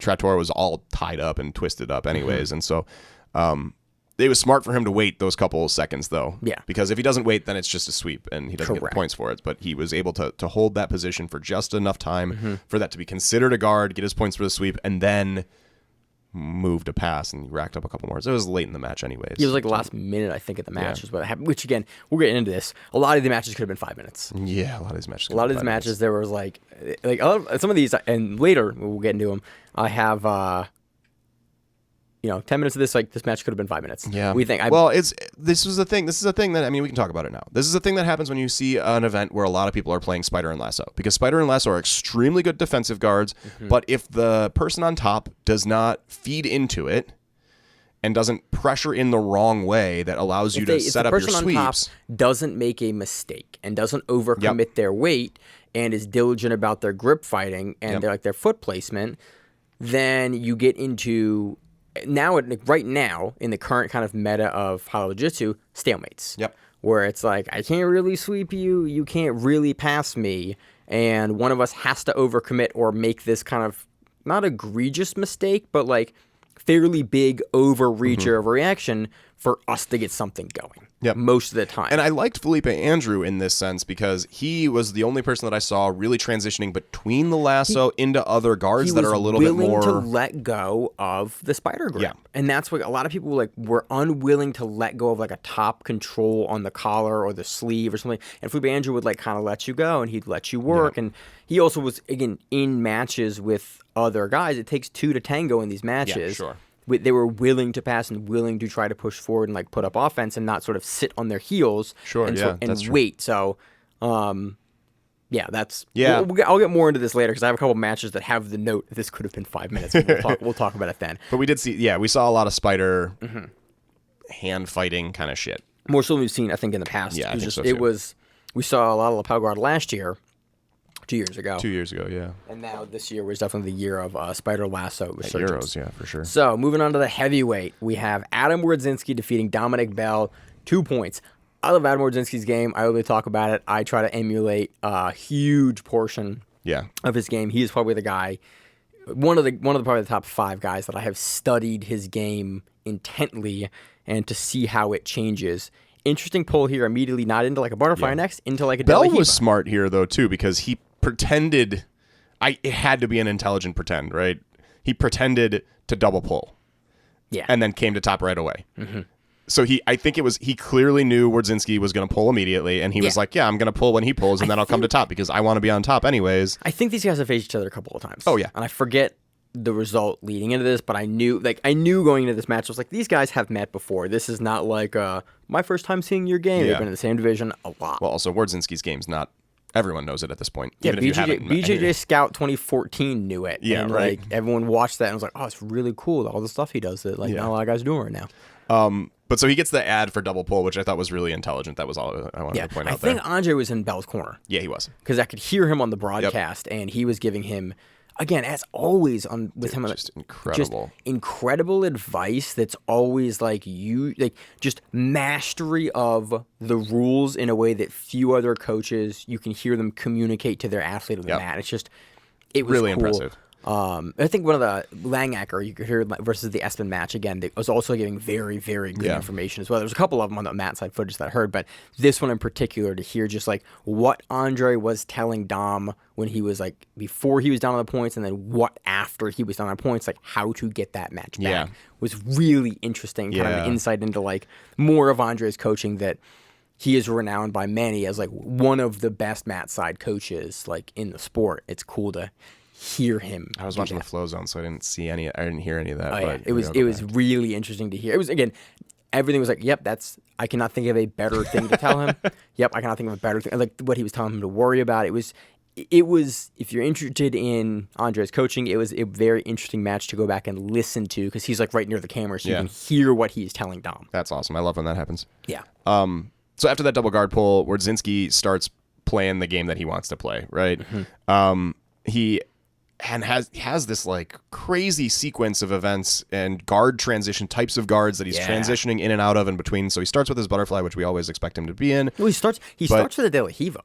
Speaker 3: Trattor was all tied up and twisted up anyways. And so it was smart for him to wait those couple of seconds, though. Yeah. Because if he doesn't wait, then it's just a sweep and he doesn't get the points for it. But he was able to hold that position for just enough time for that to be considered a guard, get his points for the sweep, and then move to pass, and he racked up a couple more. So it was late in the match anyways.
Speaker 2: It was like the last minute, I think, of the match is what happened, which again, we'll get into this. A lot of the matches could have been 5 minutes.
Speaker 3: Yeah, a lot of these matches.
Speaker 2: There was like some of these, and later we'll get into them. I have 10 minutes of this, like this match could have been 5 minutes.
Speaker 3: Yeah.
Speaker 2: We think.
Speaker 3: This is a thing that, I mean, we can talk about it now. This is a thing that happens when you see an event where a lot of people are playing Spider and Lasso, because Spider and Lasso are extremely good defensive guards, but if the person on top does not feed into it and doesn't pressure in the wrong way that allows you to set up your sweeps. If the person on top
Speaker 2: doesn't make a mistake and doesn't overcommit their weight and is diligent about their grip fighting and their foot placement, then you get into right now in the current kind of meta of Halo Jiu-Jitsu, stalemates.
Speaker 3: Yep.
Speaker 2: Where it's like, I can't really sweep you, you can't really pass me, and one of us has to overcommit or make this kind of not egregious mistake, but like fairly big overreach or overreaction for us to get something going.
Speaker 3: Yep.
Speaker 2: Most of the time.
Speaker 3: And I liked Fellipe Andrew in this sense because he was the only person that I saw really transitioning between the lasso into other guards that are a little bit more
Speaker 2: willing to let go of the spider grip. Yeah. And that's what a lot of people were unwilling to let go of like a top control on the collar or the sleeve or something. And Fellipe Andrew would kind of let you go and he'd let you work. Yeah. And he also was, again, in matches with other guys. It takes two to tango in these matches.
Speaker 3: Yeah, sure.
Speaker 2: They were willing to pass and willing to try to push forward and put up offense and not sort of sit on their heels and wait. So, that's I'll get more into this later because I have a couple matches that have the note this could have been 5 minutes. We'll talk about it then.
Speaker 3: But we did see, we saw a lot of spider hand fighting kind of shit.
Speaker 2: More so than we've seen, I think, in the past.
Speaker 3: Yeah,
Speaker 2: we saw a lot of lapel guard last year. 2 years ago.
Speaker 3: 2 years ago, yeah.
Speaker 2: And now this year was definitely the year of Spider Lasso resurgence.
Speaker 3: Euros, yeah, for sure.
Speaker 2: So moving on to the heavyweight, we have Adam Wordzinski defeating Dominic Bell, 2 points. I love Adam Wordzinski's game. I really talk about it. I try to emulate a huge portion of his game. He is probably the guy, one of the probably the top 5 guys that I have studied his game intently and to see how it changes. Interesting pull here immediately, not into a butterfly next, into a
Speaker 3: Bell was smart here though too because he pretended it had to be an intelligent pretend, right? He pretended to double pull.
Speaker 2: Yeah.
Speaker 3: And then came to top right away. So he clearly knew Wordzinski was going to pull immediately and he was like, I'm going to pull when he pulls and then I'll come to top because I want to be on top anyways.
Speaker 2: I think these guys have faced each other a couple of times.
Speaker 3: Oh yeah.
Speaker 2: And I forget the result leading into this, but I knew going into this match, I was like, these guys have met before. This is not like my first time seeing your game. They've been in the same division a lot.
Speaker 3: Well, also Wordzinski's game's not everyone knows it at this point.
Speaker 2: Yeah,
Speaker 3: even if you haven't
Speaker 2: BJJ Scout 2014 knew it. Yeah, and everyone watched that and was like, oh, it's really cool. All the stuff he does that not a lot of guys are doing right now.
Speaker 3: But so he gets the ad for double pull, which I thought was really intelligent. That was all I wanted to point out there.
Speaker 2: I think Andre was in Bell's corner.
Speaker 3: Yeah, he was.
Speaker 2: Because I could hear him on the broadcast, and he was giving him, again, as always,
Speaker 3: Just incredible.
Speaker 2: Just incredible advice that's always just mastery of the rules in a way that few other coaches, you can hear them communicate to their athlete on the mat. It was
Speaker 3: really
Speaker 2: cool.
Speaker 3: impressive.
Speaker 2: I think one of the Langacker, you could hear versus the Espen match again, that was also giving very, very good information as well. There's a couple of them on the mat side footage that I heard, but this one in particular, to hear just like what Andre was telling Dom when he was like before he was down on the points, and then what after he was down on points, like how to get that match back, was really interesting. Kind of an insight into like more of Andre's coaching, that he is renowned by many as like one of the best mat side coaches like in the sport. It's cool to hear him.
Speaker 3: I was watching the flow zone, so I didn't see any. I didn't hear any of that.
Speaker 2: But it was really interesting to hear. It was, again, everything was like, yep, I cannot think of a better thing to tell him. Yep, I cannot think of a better thing. Like what he was telling him to worry about. It was. If you're interested in Andre's coaching, it was a very interesting match to go back and listen to, because he's like right near the camera, so you can hear what he's telling Dom.
Speaker 3: That's awesome. I love when that happens.
Speaker 2: Yeah.
Speaker 3: So after that double guard pull, Wordzinski starts playing the game that he wants to play. Right. He has this like crazy sequence of events and guard transition types of guards that he's transitioning in and out of in between. So he starts with his butterfly, which we always expect him to be in.
Speaker 2: Well, he starts with the De La Riva,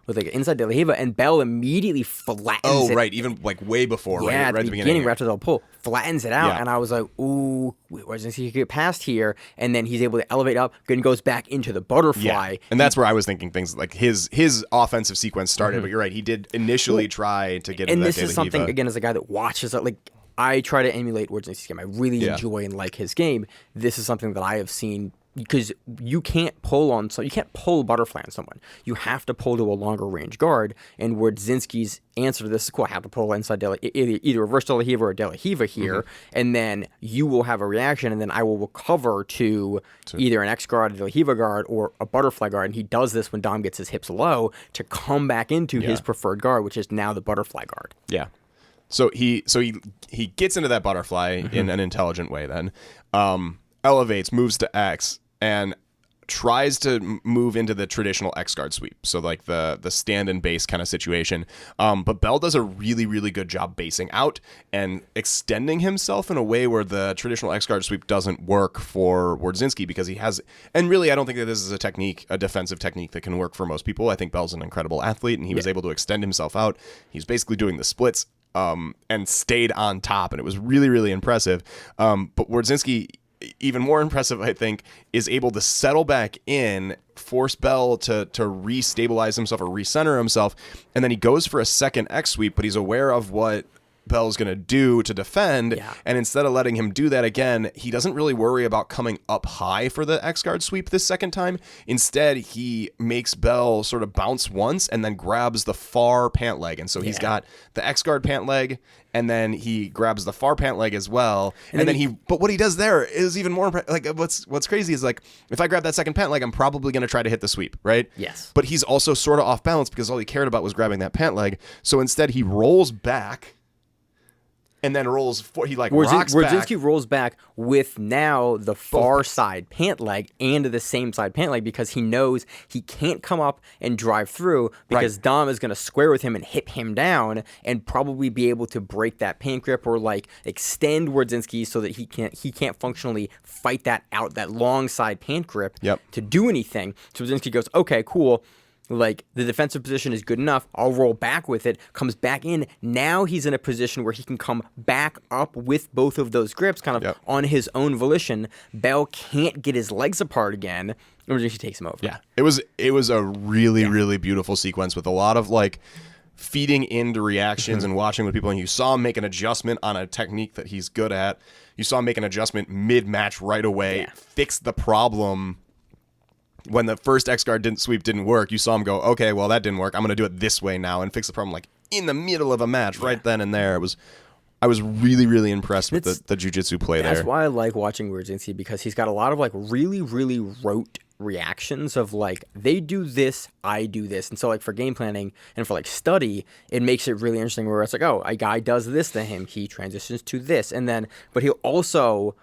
Speaker 2: with like inside De La Riva, and Bell immediately flattens it.
Speaker 3: Right, even like way before, right
Speaker 2: at the beginning, right after the pull, flattens it out,
Speaker 3: Yeah.
Speaker 2: and I was like, ooh, Wordzinski get past here, and then he's able to elevate up, and goes back into the butterfly.
Speaker 3: And that's where I was thinking things like his offensive sequence started, but you're right, he did initially try to get into that De La
Speaker 2: And this is something,
Speaker 3: Riva.
Speaker 2: again, as a guy that watches, like, I try to emulate Wordzinski's game. I really enjoy and like his game. This is something that I have seen, because you can't pull a butterfly on someone. You have to pull to a longer range guard. And Wordzinski's answer to this is, cool, I have to pull inside either reverse De La Riva or De La Riva here, and then you will have a reaction, and then I will recover to either an X guard, a De La Riva guard, or a butterfly guard. And he does this when Dom gets his hips low to come back into his preferred guard, which is now the butterfly guard.
Speaker 3: Yeah. So he gets into that butterfly in an intelligent way, then elevates, moves to X, and tries to move into the traditional X guard sweep. So like the stand and base kind of situation. But Bell does a really, really good job basing out and extending himself in a way where the traditional X guard sweep doesn't work for Wordzinski, because he has, and really I don't think that this is a defensive technique that can work for most people. I think Bell's an incredible athlete, and he was able to extend himself out. He's basically doing the splits and stayed on top, and it was really, really impressive. But Wordzinski, even more impressive, I think, is able to settle back in, force Bell to restabilize himself or recenter himself, and then he goes for a second X sweep, but he's aware of what Bell's going to do to defend, and instead of letting him do that again, he doesn't really worry about coming up high for the X guard sweep this second time. Instead, he makes Bell sort of bounce once and then grabs the far pant leg, and so he's got the X guard pant leg, and then he grabs the far pant leg as well, and then but what he does there is even more like, what's crazy is, like, if I grab that second pant leg, I'm probably going to try to hit the sweep, right?
Speaker 2: Yes.
Speaker 3: But he's also sort of off balance, because all he cared about was grabbing that pant leg, so instead he rolls back and then rocks back.
Speaker 2: Wordzinski rolls back with now the far side pant leg and the same side pant leg, because he knows he can't come up and drive through, because Dom is going to square with him and hit him down and probably be able to break that pant grip, or like extend Wordzinski so that he can't functionally fight that out, that long side pant grip to do anything. So Wordzinski goes, okay, cool. Like, the defensive position is good enough. I'll roll back with it. Comes back in. Now he's in a position where he can come back up with both of those grips, kind of on his own volition. Bell can't get his legs apart again. And she takes him over.
Speaker 3: Yeah, it was a really, really beautiful sequence with a lot of like feeding into reactions and watching with people. And you saw him make an adjustment on a technique that he's good at. You saw him make an adjustment mid-match right away. Fix the problem. When the first X guard didn't work, you saw him go, okay, well, that didn't work. I'm going to do it this way now and fix the problem, like in the middle of a match right then and there. I was really, really impressed with the jiu-jitsu play there.
Speaker 2: That's why I like watching Wordzinski, because he's got a lot of like really, really rote reactions of like, they do this, I do this. And so like for game planning and for like study, it makes it really interesting where it's like, oh, a guy does this to him, he transitions to this. And then, but he'll also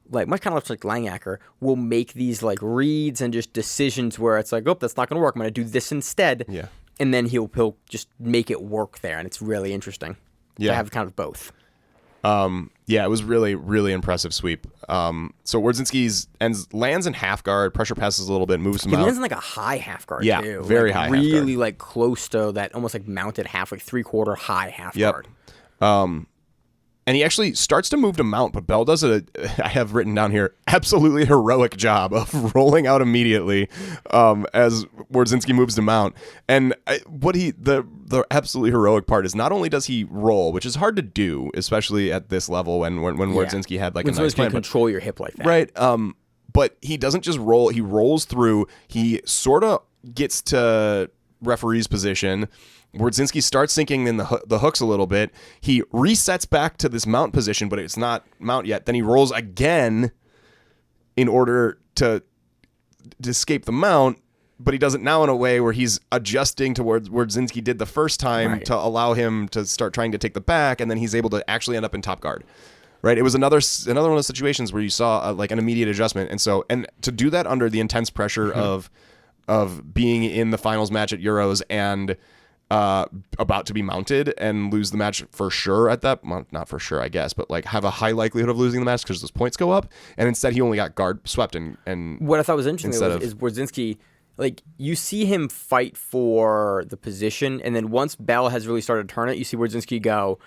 Speaker 2: like much kind of like Langacker, will make these like reads and just decisions where it's like, oh, that's not going to work. I'm going to do this instead.
Speaker 3: Yeah.
Speaker 2: And then he'll just make it work there, and it's really interesting.
Speaker 3: Yeah.
Speaker 2: To have kind of both.
Speaker 3: Yeah, it was really, really impressive sweep. So Wordzinski's lands in half guard, pressure passes a little bit, moves him
Speaker 2: He
Speaker 3: out.
Speaker 2: lands in like a high half guard,
Speaker 3: Yeah,
Speaker 2: too.
Speaker 3: very
Speaker 2: like,
Speaker 3: high half
Speaker 2: really
Speaker 3: guard.
Speaker 2: like close to that, almost like mounted half, like 3/4 high half
Speaker 3: Yep.
Speaker 2: guard.
Speaker 3: And he actually starts to move to mount, but Bell does I have written down here, absolutely heroic job of rolling out immediately as Wordzinski moves to mount. And the absolutely heroic part is not only does he roll, which is hard to do, especially at this level when Wordzinski had like
Speaker 2: When
Speaker 3: a nice plan.
Speaker 2: can control your hip like that.
Speaker 3: Right. But he doesn't just roll. He rolls through. He sort of gets to referee's position. Wordzinski starts sinking in the hooks a little bit. He resets back to this mount position, but it's not mount yet. Then he rolls again in order to escape the mount, but he does it now in a way where he's adjusting to where Wordzinski did the first time to allow him to start trying to take the back, and then he's able to actually end up in top guard. Right? It was another one of those situations where you saw like an immediate adjustment, and to do that under the intense pressure of being in the finals match at Euros and about to be mounted and lose the match for sure at that, well, not for sure, I guess, but like have a high likelihood of losing the match because those points go up. And instead he only got guard swept and
Speaker 2: what I thought was interesting is Wordzinski, like you see him fight for the position, and then once Bell has really started to turn it, you see Wordzinski go,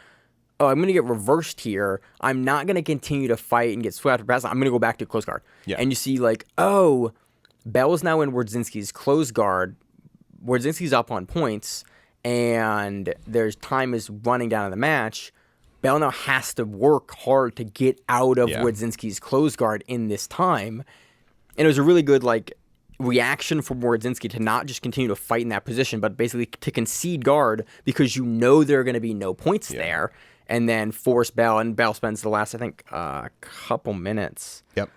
Speaker 2: oh, I'm going to get reversed here. I'm not going to continue to fight and get swept or pass. I'm going to go back to close guard.
Speaker 3: Yeah.
Speaker 2: And you see like, oh, Bell is now in Wordzinski's close guard. Wordzinski's up on points, and there's time is running down in the match. Bell now has to work hard to get out of Wordzinski's close guard in this time. And it was a really good like reaction from Wordzinski to not just continue to fight in that position, but basically to concede guard because you know there are going to be no points there, and then force Bell. And Bell spends the last, I think, couple minutes.
Speaker 3: Yep.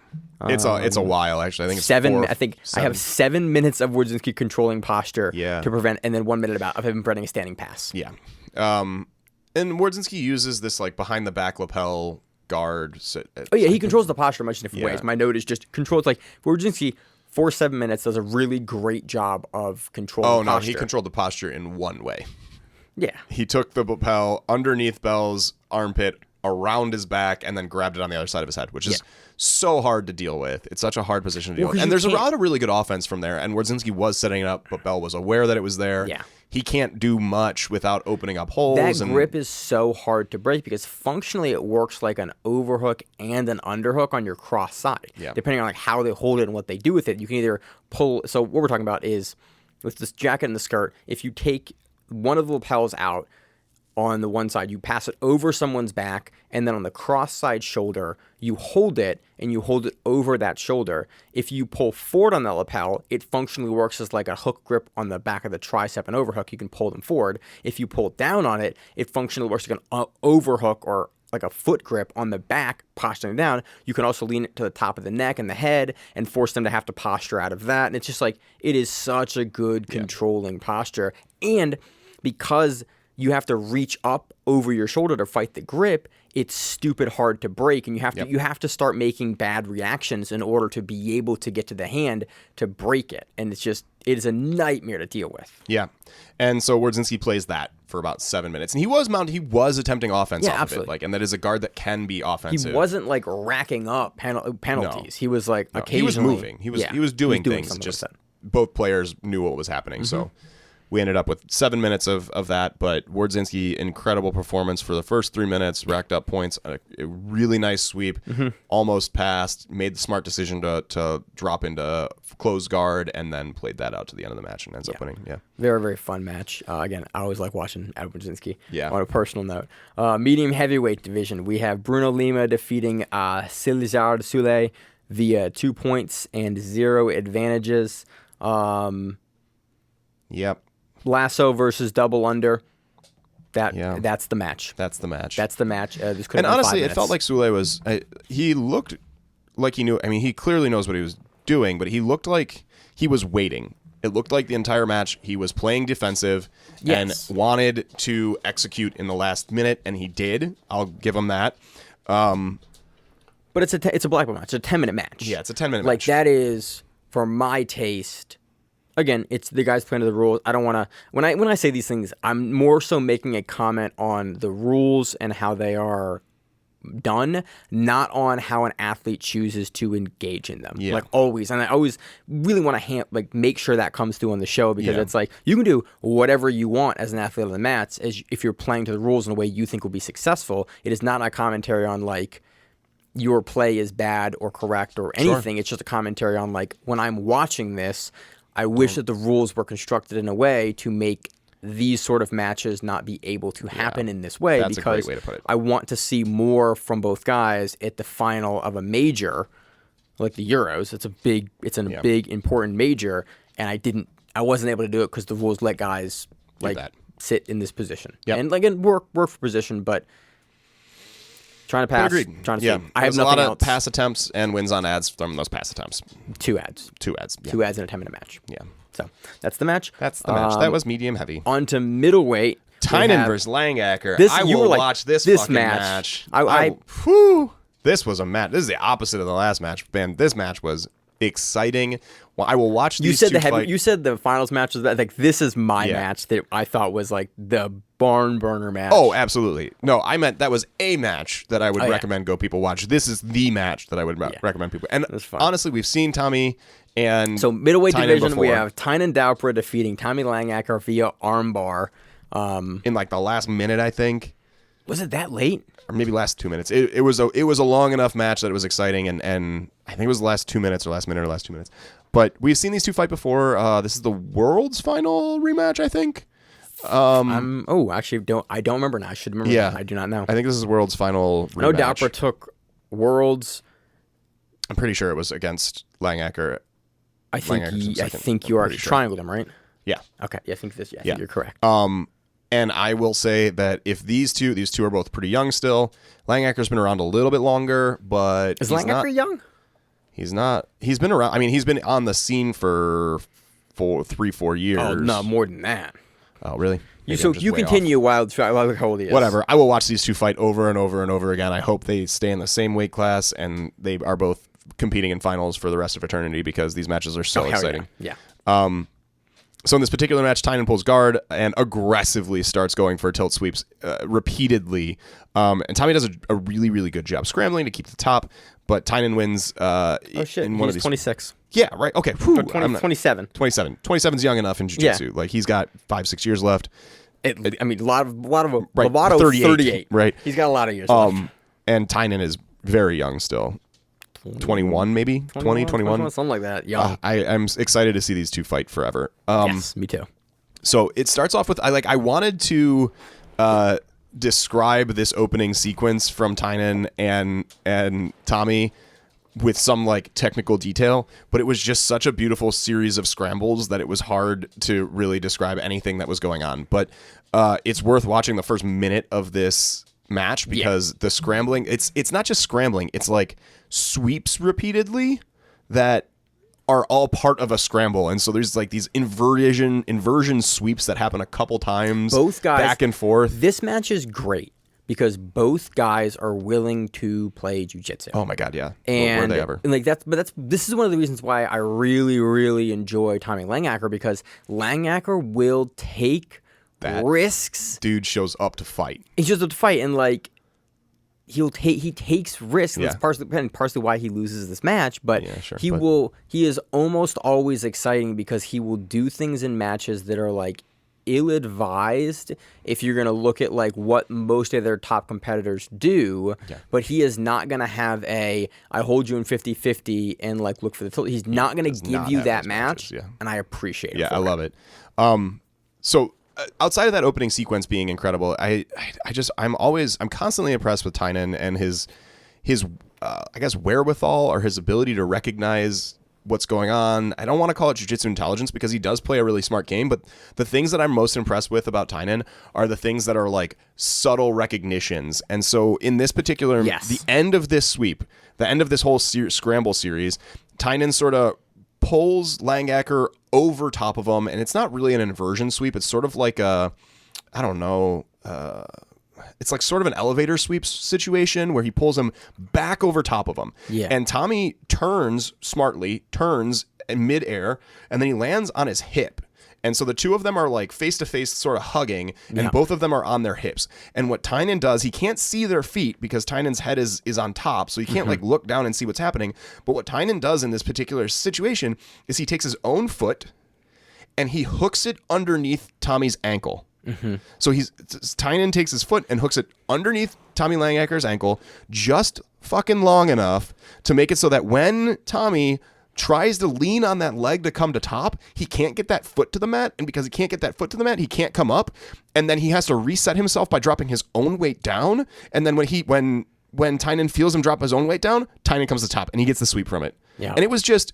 Speaker 3: It's a while actually. I think it's
Speaker 2: 7. I think 7. I have 7 minutes of Wordzinski controlling posture to prevent, and then 1 minute of him preventing a standing pass.
Speaker 3: Yeah. And Wordzinski uses this like behind the back lapel guard.
Speaker 2: He controls the posture much different ways. My note is just controls like Wordzinski for 7 minutes does a really great job of controlling posture.
Speaker 3: He controlled the posture in one way.
Speaker 2: Yeah.
Speaker 3: He took the lapel underneath Bell's armpit, around his back, and then grabbed it on the other side of his head, which is so hard to deal with. It's such a hard position to deal with. And there's a lot of really good offense from there, and Wordzinski was setting it up, but Bell was aware that it was there.
Speaker 2: Yeah.
Speaker 3: He can't do much without opening up holes.
Speaker 2: That grip is so hard to break because functionally it works like an overhook and an underhook on your cross side.
Speaker 3: Yeah.
Speaker 2: Depending on like how they hold it and what they do with it, you can either pull. So what we're talking about is with this jacket and the skirt, if you take one of the lapels out on the one side, you pass it over someone's back, and then on the cross side shoulder, you hold it, and you hold it over that shoulder. If you pull forward on that lapel, it functionally works as like a hook grip on the back of the tricep and overhook. You can pull them forward. If you pull down on it, it functionally works like an overhook or like a foot grip on the back, posturing down. You can also lean it to the top of the neck and the head and force them to have to posture out of that. And it's just like, it is such a good controlling posture. And because you have to reach up over your shoulder to fight the grip, it's stupid hard to break, and you have to start making bad reactions in order to be able to get to the hand to break it. And it is a nightmare to deal with.
Speaker 3: Yeah. And so Wordzinski plays that for about 7 minutes. And he was mounted, he was attempting offense off
Speaker 2: absolutely.
Speaker 3: of it. Like, and that is a guard that can be offensive.
Speaker 2: He wasn't like racking up penalties. No. He was like occasionally
Speaker 3: he was moving. He was doing things. Just both players knew what was happening. Mm-hmm. So we ended up with 7 minutes of that, but Wordzinski, incredible performance for the first 3 minutes, racked up points, a really nice sweep, almost passed, made the smart decision to drop into closed guard, and then played that out to the end of the match and ends up winning. Yeah.
Speaker 2: Very, very fun match. Again, I always like watching Wordzinski.
Speaker 3: Yeah.
Speaker 2: On a personal note. Medium heavyweight division, we have Bruno Lima defeating César Soule via 2 points and 0 advantages.
Speaker 3: Yep.
Speaker 2: Lasso versus double under. That's the match.
Speaker 3: That's the match.
Speaker 2: This could
Speaker 3: and
Speaker 2: have
Speaker 3: honestly,
Speaker 2: been 5 minutes.
Speaker 3: It felt like Soule was. He looked like he knew. I mean, he clearly knows what he was doing, but he looked like he was waiting. It looked like the entire match he was playing defensive and wanted to execute in the last minute, and he did. I'll give him that.
Speaker 2: But it's a black belt match. It's a 10-minute match.
Speaker 3: Yeah, it's a 10-minute
Speaker 2: like
Speaker 3: match.
Speaker 2: That is, for my taste. Again, it's the guys playing to the rules. I don't want to. When I say these things, I'm more so making a comment on the rules and how they are done, not on how an athlete chooses to engage in them.
Speaker 3: Yeah.
Speaker 2: Like always, and I always really want to make sure that comes through on the show, because it's like you can do whatever you want as an athlete on the mats, as if you're playing to the rules in a way you think will be successful. It is not a commentary on like your play is bad or correct or anything. Sure. It's just a commentary on like, when I'm watching this, I wish that the rules were constructed in a way to make these sort of matches not be able to happen in this way.
Speaker 3: That's
Speaker 2: because
Speaker 3: a great way to put it.
Speaker 2: I want to see more from both guys at the final of a major, like the Euros. It's a big, important major, and I wasn't able to do it because the rules let guys like sit in this position and like work for position, but trying to pass.
Speaker 3: Agreed.
Speaker 2: Trying to
Speaker 3: yeah.
Speaker 2: see. I have
Speaker 3: a lot
Speaker 2: nothing
Speaker 3: of
Speaker 2: else.
Speaker 3: pass attempts and wins on ads from those pass attempts.
Speaker 2: 2 ads.
Speaker 3: 2 ads. Yeah.
Speaker 2: 2 ads in a 10-minute match.
Speaker 3: Yeah.
Speaker 2: So that's the match.
Speaker 3: That was medium heavy.
Speaker 2: On to middleweight.
Speaker 3: Tynan versus Langacker. I
Speaker 2: you
Speaker 3: will
Speaker 2: were like,
Speaker 3: watch this fucking match. This was a match. This is the opposite of the last match. Man, this match was exciting. Well, I will watch these two fight.
Speaker 2: You said the finals match was like, this is my match that I thought was like the barn burner match.
Speaker 3: Oh, absolutely. No, I meant that was a match that I would recommend people watch. This is the match that I would recommend people. And honestly, we've seen Tommy and
Speaker 2: so middleweight
Speaker 3: Tynan
Speaker 2: division,
Speaker 3: before.
Speaker 2: we have Tynan Daupra defeating Tommy Langacker via armbar.
Speaker 3: In like the last minute, I think.
Speaker 2: Was it that late?
Speaker 3: Or maybe last 2 minutes. It was a long enough match that it was exciting, and I think it was the last 2 minutes or last minute or last 2 minutes. But we've seen these two fight before. This is the world's final rematch, I think.
Speaker 2: Actually, I don't remember now. I should remember.
Speaker 3: Yeah,
Speaker 2: that. I do not know.
Speaker 3: I think this is the world's final rematch.
Speaker 2: I know Daupra took worlds.
Speaker 3: I'm pretty sure it was against Langacker.
Speaker 2: I think you are triangled him, right?
Speaker 3: Yeah.
Speaker 2: Okay. Yeah, I think you're correct.
Speaker 3: And I will say that if these two are both pretty young still. Langacker's been around a little bit longer, but
Speaker 2: is Langacker young?
Speaker 3: He's not. He's been around. I mean, he's been on the scene for 3-4 years.
Speaker 2: Oh, no, more than that.
Speaker 3: Oh, really?
Speaker 2: You continue while how old he is.
Speaker 3: Whatever. I will watch these two fight over and over and over again. I hope they stay in the same weight class and they are both competing in finals for the rest of eternity because these matches are so exciting.
Speaker 2: Yeah.
Speaker 3: So in this particular match, Tynan pulls guard and aggressively starts going for tilt sweeps repeatedly. And Tommy does a really, really good job scrambling to keep the top, but Tynan wins in one of these.
Speaker 2: 26.
Speaker 3: Yeah, right. Okay.
Speaker 2: 27.
Speaker 3: 27. 27's young enough in jiu-jitsu. Like, he's got 5-6 years left.
Speaker 2: A lot of
Speaker 3: right,
Speaker 2: Lovato 38.
Speaker 3: Right.
Speaker 2: He's got a lot of years left.
Speaker 3: And Tynan is very young still. 21 maybe? 21?
Speaker 2: Something like that. Young.
Speaker 3: I'm excited to see these two fight forever.
Speaker 2: Yes, me too.
Speaker 3: So it starts off with I wanted to describe this opening sequence from Tynan and Tommy with some like technical detail, but it was just such a beautiful series of scrambles that it was hard to really describe anything that was going on. But it's worth watching the first minute of this match because the scrambling, it's not just scrambling, it's like sweeps repeatedly that are all part of a scramble, and so there's like these inversion sweeps that happen a couple times,
Speaker 2: both guys
Speaker 3: back and forth.
Speaker 2: This match is great because both guys are willing to play jiu-jitsu.
Speaker 3: Oh my god, yeah.
Speaker 2: And
Speaker 3: were they ever?
Speaker 2: Like this is one of the reasons why I really, really enjoy Tommy Langacker, because Langacker will take risks.
Speaker 3: Dude shows up to fight.
Speaker 2: He shows up to fight, and like he takes risks. And that's partially why he loses this match. But he is almost always exciting because he will do things in matches that are like ill-advised if you're going to look at like what most of their top competitors do. But he is not going to have I hold you in 50-50 and like look for the tilt. He's not going to give you that match, and I appreciate it.
Speaker 3: Yeah, I love it. So outside of that opening sequence being incredible, I'm constantly impressed with Tynan and his I guess wherewithal or his ability to recognize what's going on. I don't want to call it jiu-jitsu intelligence because he does play a really smart game, but the things that I'm most impressed with about Tynan are the things that are like subtle recognitions. And so in this particular, the end of this sweep, the end of this whole scramble series, Tynan sort of pulls Langacker over top of him, and it's not really an inversion sweep. It's sort of like it's it's like sort of an elevator sweep situation where he pulls him back over top of him.
Speaker 2: Yeah.
Speaker 3: And Tommy turns in midair, and then he lands on his hip. And so the two of them are like face to face, sort of hugging, and both of them are on their hips. And what Thiessen does, he can't see their feet because Tienen's head is on top, so he can't like look down and see what's happening. But what Thiessen does in this particular situation is he takes his own foot and he hooks it underneath Tommy's ankle. So Thiessen takes his foot and hooks it underneath Tommy Langacker's ankle just fucking long enough to make it so that when Tommy tries to lean on that leg to come to top, he can't get that foot to the mat, and because he can't get that foot to the mat, he can't come up, and then he has to reset himself by dropping his own weight down, and then when Thiessen feels him drop his own weight down, Thiessen comes to top, and he gets the sweep from it.
Speaker 2: Yeah.
Speaker 3: And it was just,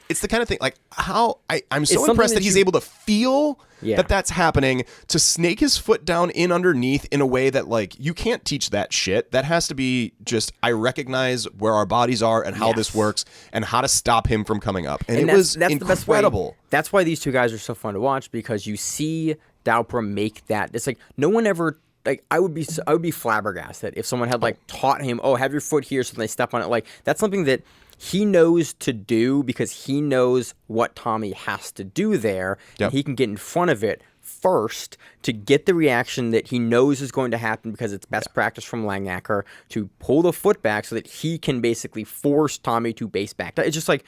Speaker 3: it's the kind of thing, like, how, I'm so impressed that he's able to feel that that's happening, to snake his foot down in underneath in a way that, like, you can't teach that shit. That has to be just, I recognize where our bodies are and how this works and how to stop him from coming up. And that's incredible. The best way.
Speaker 2: That's why these two guys are so fun to watch, because you see Daupra make that. It's like, no one ever, like, I would be flabbergasted if someone had, like, taught him, oh, have your foot here so they step on it. Like, that's something that he knows to do because he knows what Tommy has to do there. And he can get in front of it first to get the reaction that he knows is going to happen because it's best practice from Langacker to pull the foot back so that he can basically force Tommy to base back. It's just like,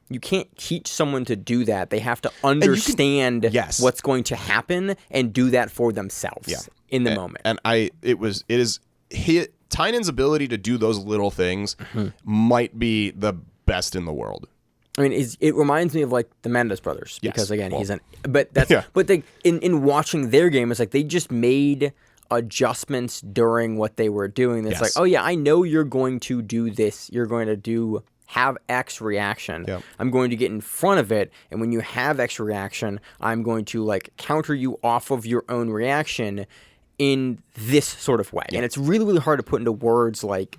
Speaker 2: you can't teach someone to do that. They have to understand what's going to happen and do that for themselves in the moment. And
Speaker 3: Tienen's ability to do those little things might be the best in the world.
Speaker 2: I mean, it reminds me of like the Mendes brothers because again, but in watching their game, it's like they just made adjustments during what they were doing. It's like, oh yeah, I know you're going to do this. You're going to have X reaction. I'm going to get in front of it, and when you have X reaction, I'm going to like counter you off of your own reaction in this sort of way. And it's really, really hard to put into words like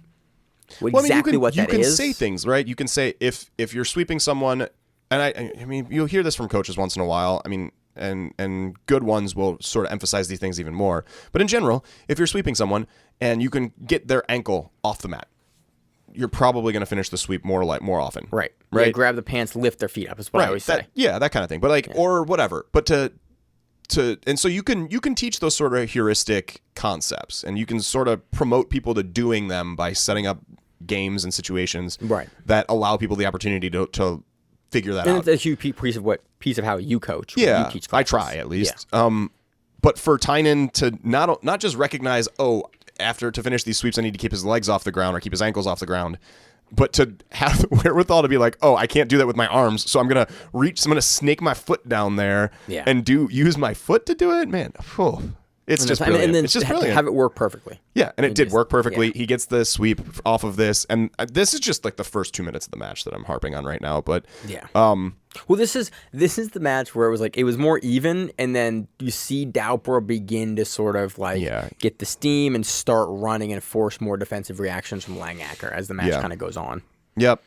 Speaker 2: exactly what that is.
Speaker 3: You can say things, right? You can say if you're sweeping someone, and I mean, you'll hear this from coaches once in a while. I mean, and good ones will sort of emphasize these things even more. But in general, if you're sweeping someone and you can get their ankle off the mat, you're probably going to finish the sweep more often.
Speaker 2: Right. Yeah, grab the pants, lift their feet up is what I always say.
Speaker 3: That kind of thing. But like, or whatever. But and so you can teach those sort of heuristic concepts, and you can sort of promote people to doing them by setting up games and situations that allow people the opportunity to figure that out.
Speaker 2: It's a huge piece of how you coach.
Speaker 3: Yeah,
Speaker 2: you teach
Speaker 3: I try at least. Yeah. But for Thiessen to not just recognize, to finish these sweeps, I need to keep his legs off the ground or keep his ankles off the ground, but to have the wherewithal to be like, I can't do that with my arms, so I'm gonna snake my foot down there and use my foot to do it, man. It's just brilliant.
Speaker 2: And then
Speaker 3: it's just brilliant.
Speaker 2: Have it work perfectly.
Speaker 3: Yeah, and it did work perfectly. He gets the sweep off of this, and this is just like the first 2 minutes of the match that I'm harping on right now. But
Speaker 2: well, this is the match where it was more even, and then you see Daupra begin to sort of like get the steam and start running and force more defensive reactions from Langacker as the match kind of goes on.
Speaker 3: Yep.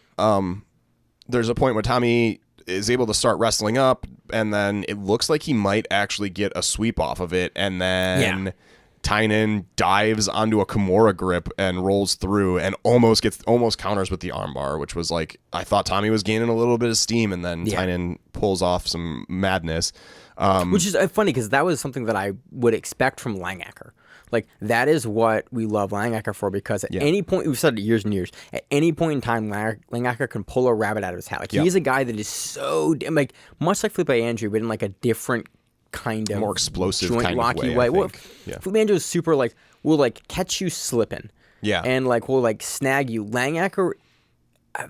Speaker 3: There's a point where Tommy is able to start wrestling up, and then it looks like he might actually get a sweep off of it, and then Thiessen dives onto a Kimura grip and rolls through and almost counters with the armbar, which was like, I thought Tommy was gaining a little bit of steam, and then Thiessen pulls off some madness.
Speaker 2: Which is funny because that was something that I would expect from Langacker. Like, that is what we love Langacker for, because at any point, we've said it years and years, at any point in time, Langacker can pull a rabbit out of his hat. Like, he's a guy that is so, like, much like Fellipe Andrew, but in like a different kind of
Speaker 3: more explosive
Speaker 2: joint
Speaker 3: kind of
Speaker 2: locky
Speaker 3: way.
Speaker 2: Fellipe Andrew is super, like, will like catch you slipping. Yeah. And like will like snag you. Langacker,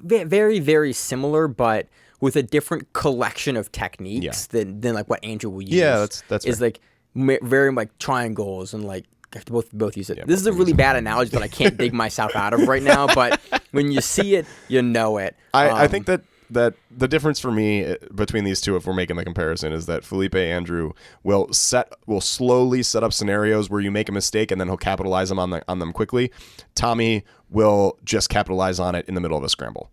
Speaker 2: very, very similar, but with a different collection of techniques than like what Andrew will use.
Speaker 3: Yeah, that's
Speaker 2: is like very like triangles and like both use it. Yeah, this is a really bad analogy that I can't dig myself out of right now, but when you see it, you know it.
Speaker 3: I think that the difference for me between these two, if we're making the comparison, is that Fellipe Andrew will slowly set up scenarios where you make a mistake and then he'll capitalize on them quickly. Tommy will just capitalize on it in the middle of a scramble.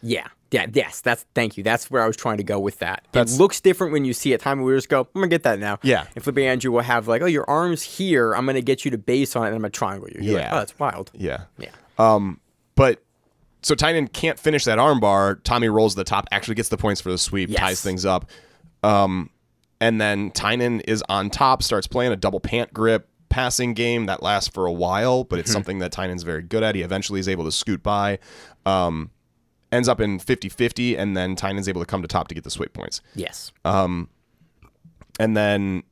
Speaker 2: Yeah. Yeah, yes, thank you. That's where I was trying to go with that. It
Speaker 3: That's-
Speaker 2: looks different when you see it. Time we just go, I'm going to get that now.
Speaker 3: Yeah.
Speaker 2: And Fellipe Andrew will have like, oh, your arm's here. I'm going to get you to base on it, and I'm going to triangle you. You're like,
Speaker 3: Yeah.
Speaker 2: oh, that's wild.
Speaker 3: Yeah.
Speaker 2: Yeah.
Speaker 3: But so Tynan can't finish that armbar. Tommy rolls to the top, actually gets the points for the sweep,
Speaker 2: Yes.
Speaker 3: ties things up. And then Tynan is on top, starts playing a double pant grip passing game that lasts for a while, but it's something that Tynan's very good at. He eventually is able to scoot by. Ends up in 50-50, and then Tynan's able to come to top to get the sweep points.
Speaker 2: Yes.
Speaker 3: And then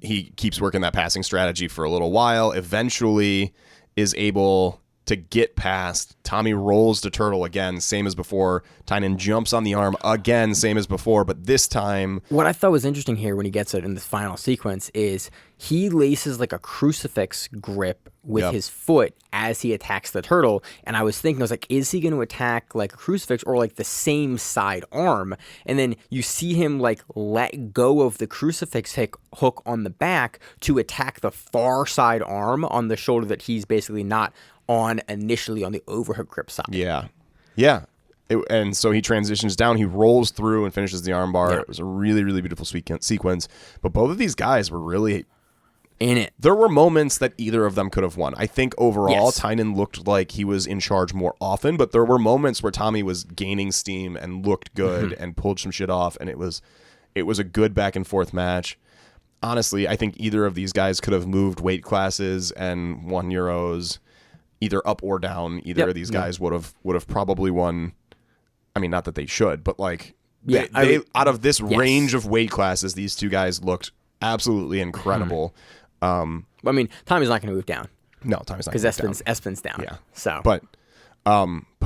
Speaker 3: he keeps working that passing strategy for a little while, eventually is able to get past. Tommy rolls to turtle again, same as before. Tynan jumps on the arm again, same as before, but this time...
Speaker 2: What I thought was interesting here when he gets it in the final sequence is he laces like a crucifix grip with his foot as he attacks the turtle. And I was thinking, I was like, is he going to attack like a crucifix or like the same side arm? And then you see him like let go of the crucifix hook on the back to attack the far side arm on the shoulder that he's basically not on initially on the overhook grip side.
Speaker 3: Yeah. And so he transitions down, he rolls through and finishes the armbar. It was a really, really beautiful sequence. But both of these guys were really...
Speaker 2: in it.
Speaker 3: There were moments that either of them could have won. I think overall,
Speaker 2: Yes.
Speaker 3: Tynan looked like he was in charge more often, but there were moments where Tommy was gaining steam and looked good and pulled some shit off, and it was a good back and forth match. Honestly, I think either of these guys could have moved weight classes and won Euros either up or down. Either of these guys would have probably won. I mean, not that they should, but like they out of this range of weight classes, these two guys looked absolutely incredible.
Speaker 2: I mean, Tommy's not going to move down
Speaker 3: No, Tommy's not
Speaker 2: because
Speaker 3: gonna move down.
Speaker 2: Espen's down.
Speaker 3: Yeah.
Speaker 2: So,
Speaker 3: But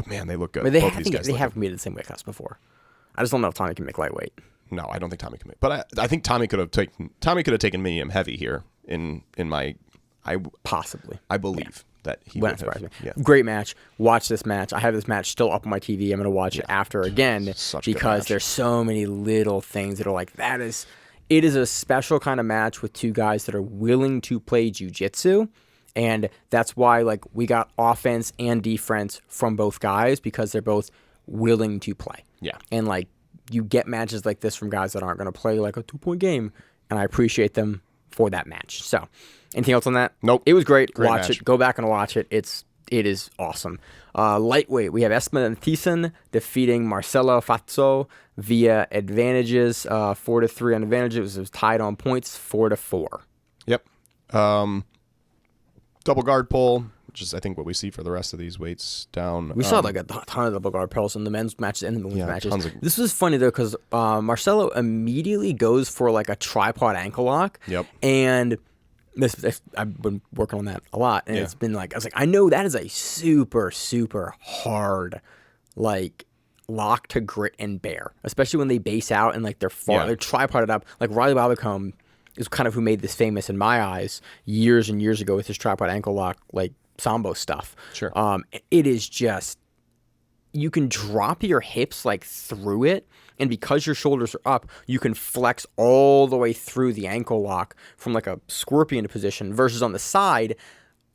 Speaker 3: man, they look good.
Speaker 2: but they
Speaker 3: Both
Speaker 2: have,
Speaker 3: these guys
Speaker 2: they
Speaker 3: look
Speaker 2: have
Speaker 3: good.
Speaker 2: competed the same weight class before. I just don't know if Tommy can make lightweight.
Speaker 3: No, I don't think Tommy can make. But I think Tommy could have taken medium heavy here in my
Speaker 2: Possibly.
Speaker 3: I believe that he
Speaker 2: Wouldn't
Speaker 3: would
Speaker 2: surprise
Speaker 3: have.
Speaker 2: me.
Speaker 3: Yeah.
Speaker 2: Great match. Watch this match. I have this match still up on my TV. I'm going to watch it after again
Speaker 3: Such a good
Speaker 2: because
Speaker 3: match.
Speaker 2: there's so many little things that are like, it is a special kind of match with two guys that are willing to play jiu-jitsu. And that's why like we got offense and defense from both guys because they're both willing to play.
Speaker 3: Yeah.
Speaker 2: And like you get matches like this from guys that aren't going to play like a 2-point game. And I appreciate them for that match. So anything else on that?
Speaker 3: Nope.
Speaker 2: It was great.
Speaker 3: Great
Speaker 2: Watch
Speaker 3: match.
Speaker 2: it. Go back and watch it. It is awesome. Lightweight, we have Esme and Thiessen defeating Marcelo Fatso via advantages, 4-3 on advantages. It was tied on points, 4-4.
Speaker 3: Yep. Double guard pull, which is I think what we see for the rest of these weights down.
Speaker 2: We saw like a ton of double guard pulls in the men's matches and the women's matches.
Speaker 3: tons of-
Speaker 2: This was funny though because Marcelo immediately goes for like a tripod ankle lock.
Speaker 3: Yep.
Speaker 2: And this I've been working on that a lot, and it's been like I was like, I know that is a super super hard like lock to grit and bear, especially when they base out and like they're tripoded up. Like Riley Babacombe is kind of who made this famous in my eyes years and years ago with his tripod ankle lock like Sambo stuff.
Speaker 3: Sure.
Speaker 2: It is just you can drop your hips like through it, and because your shoulders are up, you can flex all the way through the ankle lock from like a scorpion position versus on the side,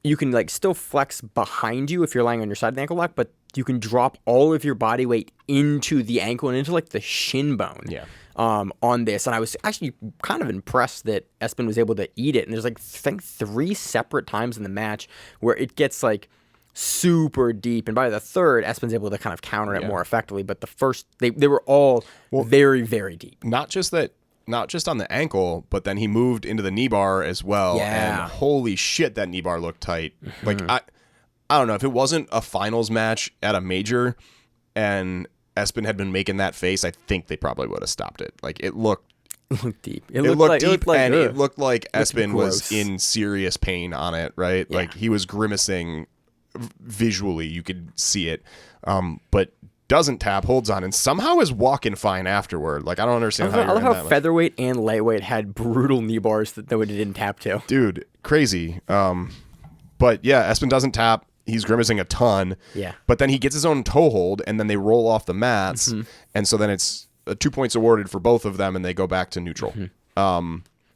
Speaker 2: you can like still flex behind you if you're lying on your side of the ankle lock, but you can drop all of your body weight into the ankle and into like the shin bone.
Speaker 3: Yeah.
Speaker 2: On this, and I was actually kind of impressed that Espen was able to eat it. And there's like I think 3 separate times in the match where it gets like super deep, and by the third, Espen's able to kind of counter it more effectively. But the first, they were all very very deep.
Speaker 3: Not just on the ankle, but then he moved into the knee bar as well.
Speaker 2: Yeah.
Speaker 3: And holy shit, that knee bar looked tight. Like I don't know if it wasn't a finals match at a major, and Espen had been making that face, I think they probably would have stopped it. Like it looked
Speaker 2: Deep.
Speaker 3: It looked deep, and
Speaker 2: ugh.
Speaker 3: it looked like Espen was
Speaker 2: gross.
Speaker 3: in serious pain on it, right? Like he was grimacing visually. You could see it, but doesn't tap, holds on, and somehow is walking fine afterward. Like I don't understand
Speaker 2: I love
Speaker 3: how
Speaker 2: how featherweight and lightweight had brutal knee bars that it didn't tap to.
Speaker 3: dude, crazy. But yeah, Espen doesn't tap. He's grimacing a ton.
Speaker 2: Yeah.
Speaker 3: But then he gets his own toe hold, and then they roll off the mats, and so then it's 2 points awarded for both of them, and they go back to neutral.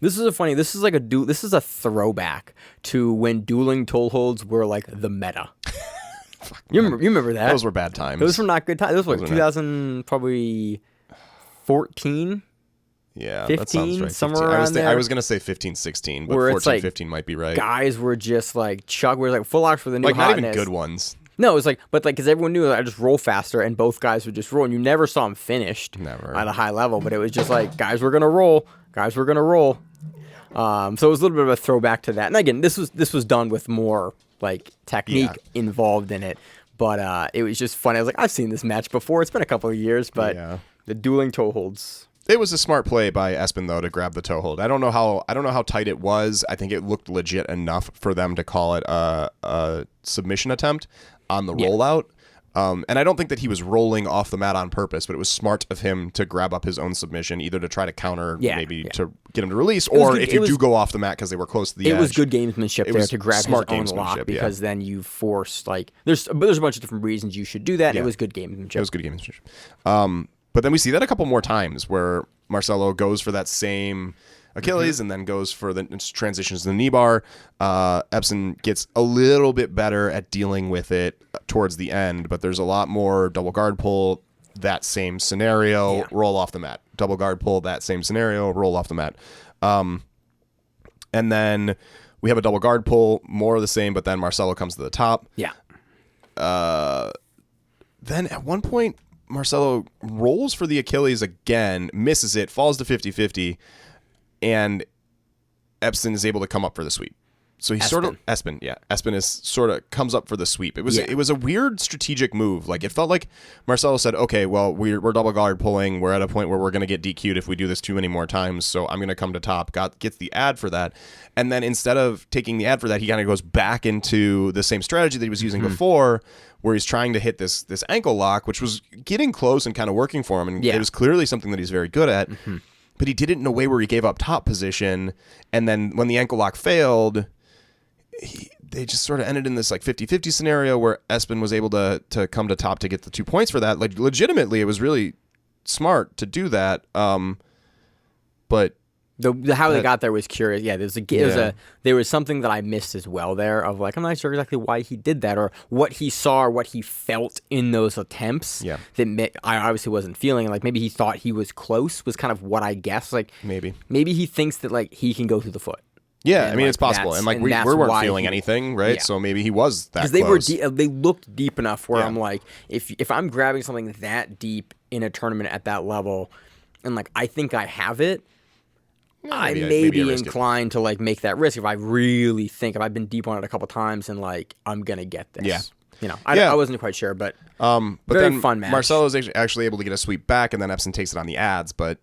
Speaker 2: This is a throwback to when dueling toe holds were like the meta. You remember that?
Speaker 3: Those were bad times.
Speaker 2: Those were not good times. Those were like 2000, probably 14.
Speaker 3: Yeah,
Speaker 2: 15,
Speaker 3: that sounds right.
Speaker 2: somewhere around there.
Speaker 3: I was going to say 15, 16, but
Speaker 2: Where
Speaker 3: 14,
Speaker 2: it's like
Speaker 3: 15 might be right.
Speaker 2: Guys were just like were like full locks for the new
Speaker 3: Like, not
Speaker 2: hotness.
Speaker 3: even good ones.
Speaker 2: No, it was like, but like, because everyone knew that I just roll faster, and both guys would just roll, and you never saw them finished at a high level. But it was just like guys were gonna roll, So it was a little bit of a throwback to that. And again, this was done with more like technique involved in it. But it was just funny. I was like, I've seen this match before. It's been a couple of years, but the dueling toe holds.
Speaker 3: It was a smart play by Esme though to grab the toe hold. I don't know how tight it was. I think it looked legit enough for them to call it a submission attempt on the rollout. And I don't think that he was rolling off the mat on purpose, but it was smart of him to grab up his own submission, either to try to counter, to get him to release, or if you do go off the mat because they were close to the edge.
Speaker 2: It was good gamesmanship there to grab his own lock, because then you force there's a bunch of different reasons you should do that. Yeah. It was good gamesmanship.
Speaker 3: It was good gamesmanship. But then we see that a couple more times where Marcelo goes for that same Achilles and then goes for the transitions to the knee bar. Esme gets a little bit better at dealing with it towards the end, but there's a lot more double guard pull, that same scenario, roll off the mat. Double guard pull, that same scenario, roll off the mat. And then we have a double guard pull, more of the same, but then Marcelo comes to the top.
Speaker 2: Yeah.
Speaker 3: Then at one point, Marcelo rolls for the Achilles again, misses it, falls to 50-50, and Esme is able to come up for the sweep. So he Esme is sort of comes up for the sweep. It was a weird strategic move. Like, it felt like Marcelo said, okay, well, we're double guard pulling. We're at a point where we're going to get DQ'd if we do this too many more times. So I'm going to come to top. Gets the ad for that. And then instead of taking the ad for that, he kind of goes back into the same strategy that he was using before, where he's trying to hit this ankle lock, which was getting close and kind of working for him. And it was clearly something that he's very good at. But he did it in a way where he gave up top position. And then when the ankle lock failed, they just sort of ended in this like 50-50 scenario where Esme was able to come to top to get the 2 points for that. Like, legitimately, it was really smart to do that. But
Speaker 2: how they got there was curious. Yeah, there was something that I missed as well there of like, I'm not sure exactly why he did that or what he saw or what he felt in those attempts.
Speaker 3: Yeah.
Speaker 2: That I obviously wasn't feeling. Like, maybe he thought he was close was kind of what I guessed. Like, maybe he thinks that like he can go through the foot.
Speaker 3: Yeah, I mean, it's possible. And like, we weren't feeling anything, right? Yeah. So maybe he was that close.
Speaker 2: Because they looked deep enough where I'm like, if I'm grabbing something that deep in a tournament at that level, and like I think I have it, I may be inclined to like make that risk if I really think, if I've been deep on it a couple times and like I'm gonna get this.
Speaker 3: Yeah.
Speaker 2: I wasn't quite sure, but very
Speaker 3: then
Speaker 2: fun match.
Speaker 3: Marcelo's actually able to get a sweep back, and then Esme takes it on the ads, but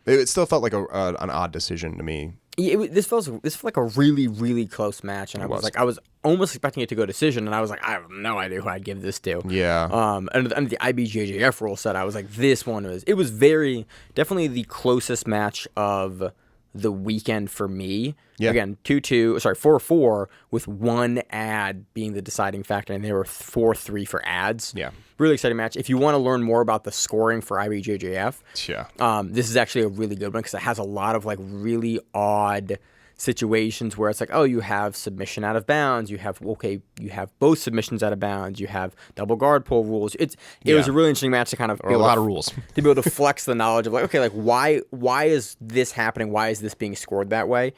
Speaker 3: it still felt like an odd decision to me.
Speaker 2: This felt like a really, really close match, and I was almost expecting it to go decision, and I was like, I have no idea who I'd give this to.
Speaker 3: Yeah.
Speaker 2: And the IBJJF rule set, I was like, this one was very definitely the closest match of the weekend for me. Yeah. Again, 4-4 with one ad being the deciding factor, and they were 4-3 for ads.
Speaker 3: Yeah.
Speaker 2: Really exciting match. If you want to learn more about the scoring for IBJJF, this is actually a really good one because it has a lot of like really odd situations where it's like, oh, you have submission out of bounds, you have both submissions out of bounds, you have double guard pull rules. It was a really interesting match to kind of
Speaker 3: a lot of rules
Speaker 2: to be able to flex the knowledge of like, okay, like why is this happening? Why is this being scored that way?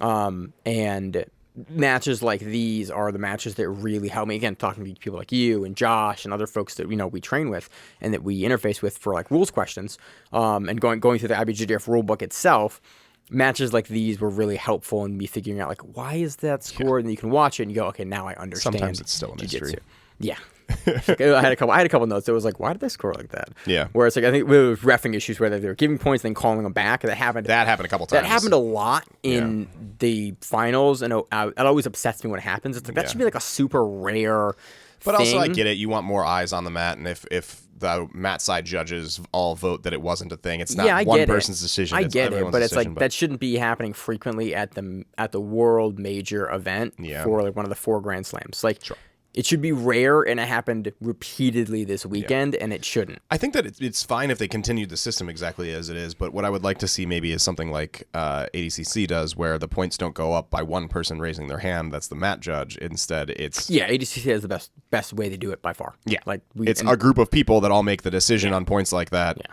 Speaker 2: And matches like these are the matches that really help me. Again, talking to people like you and Josh and other folks that we train with and that we interface with for like rules questions, and going through the IBJJF rule book itself. Matches like these were really helpful in me figuring out like, why is that scored? And you can watch it and you go, okay, now I understand.
Speaker 3: Sometimes it's still a mystery.
Speaker 2: Jiu-Jitsu. Yeah. I had a couple notes that was like, why did they score like that?
Speaker 3: Yeah.
Speaker 2: Where it's like, I think it was reffing issues where they were giving points and then calling them back. That happened
Speaker 3: a couple times.
Speaker 2: That happened a lot in the finals, and it always upsets me when it happens. It's like, that should be like a super rare
Speaker 3: But
Speaker 2: thing.
Speaker 3: also, I get it. You want more eyes on the mat, and if the mat side judges all vote that it wasn't a thing, it's not one person's decision.
Speaker 2: I get it, but it's like that shouldn't be happening frequently at the world major event for like one of the 4 Grand Slams. Like, It should be rare, and it happened repeatedly this weekend, and it shouldn't.
Speaker 3: I think that it's fine if they continued the system exactly as it is, but what I would like to see maybe is something like ADCC does, where the points don't go up by one person raising their hand. That's the mat judge. Instead, it's
Speaker 2: ADCC is the best way to do it by far.
Speaker 3: Yeah, it's a group of people that all make the decision on points like that.
Speaker 2: Yeah,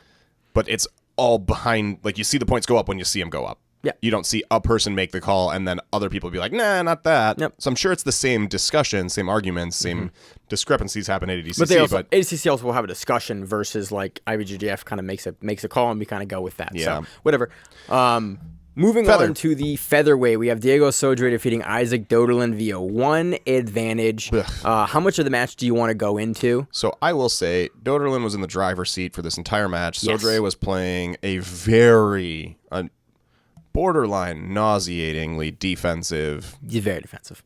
Speaker 3: but it's all behind. Like you see the points go up when you see them go up.
Speaker 2: Yeah.
Speaker 3: You don't see a person make the call and then other people be like, nah, not that.
Speaker 2: Yep.
Speaker 3: So I'm sure it's the same discussion, same arguments, same discrepancies happen at ADCC.
Speaker 2: But ADCC also will have a discussion versus like IBJJF kind of makes a call and we kind of go with that.
Speaker 3: Yeah.
Speaker 2: So whatever. Moving on to the featherweight, we have Diego Sodre defeating Isaac Doderlin via 1 advantage. How much of the match do you want to go into?
Speaker 3: So I will say Doderlin was in the driver's seat for this entire match. Sodre was playing a very borderline nauseatingly defensive.
Speaker 2: He's very defensive.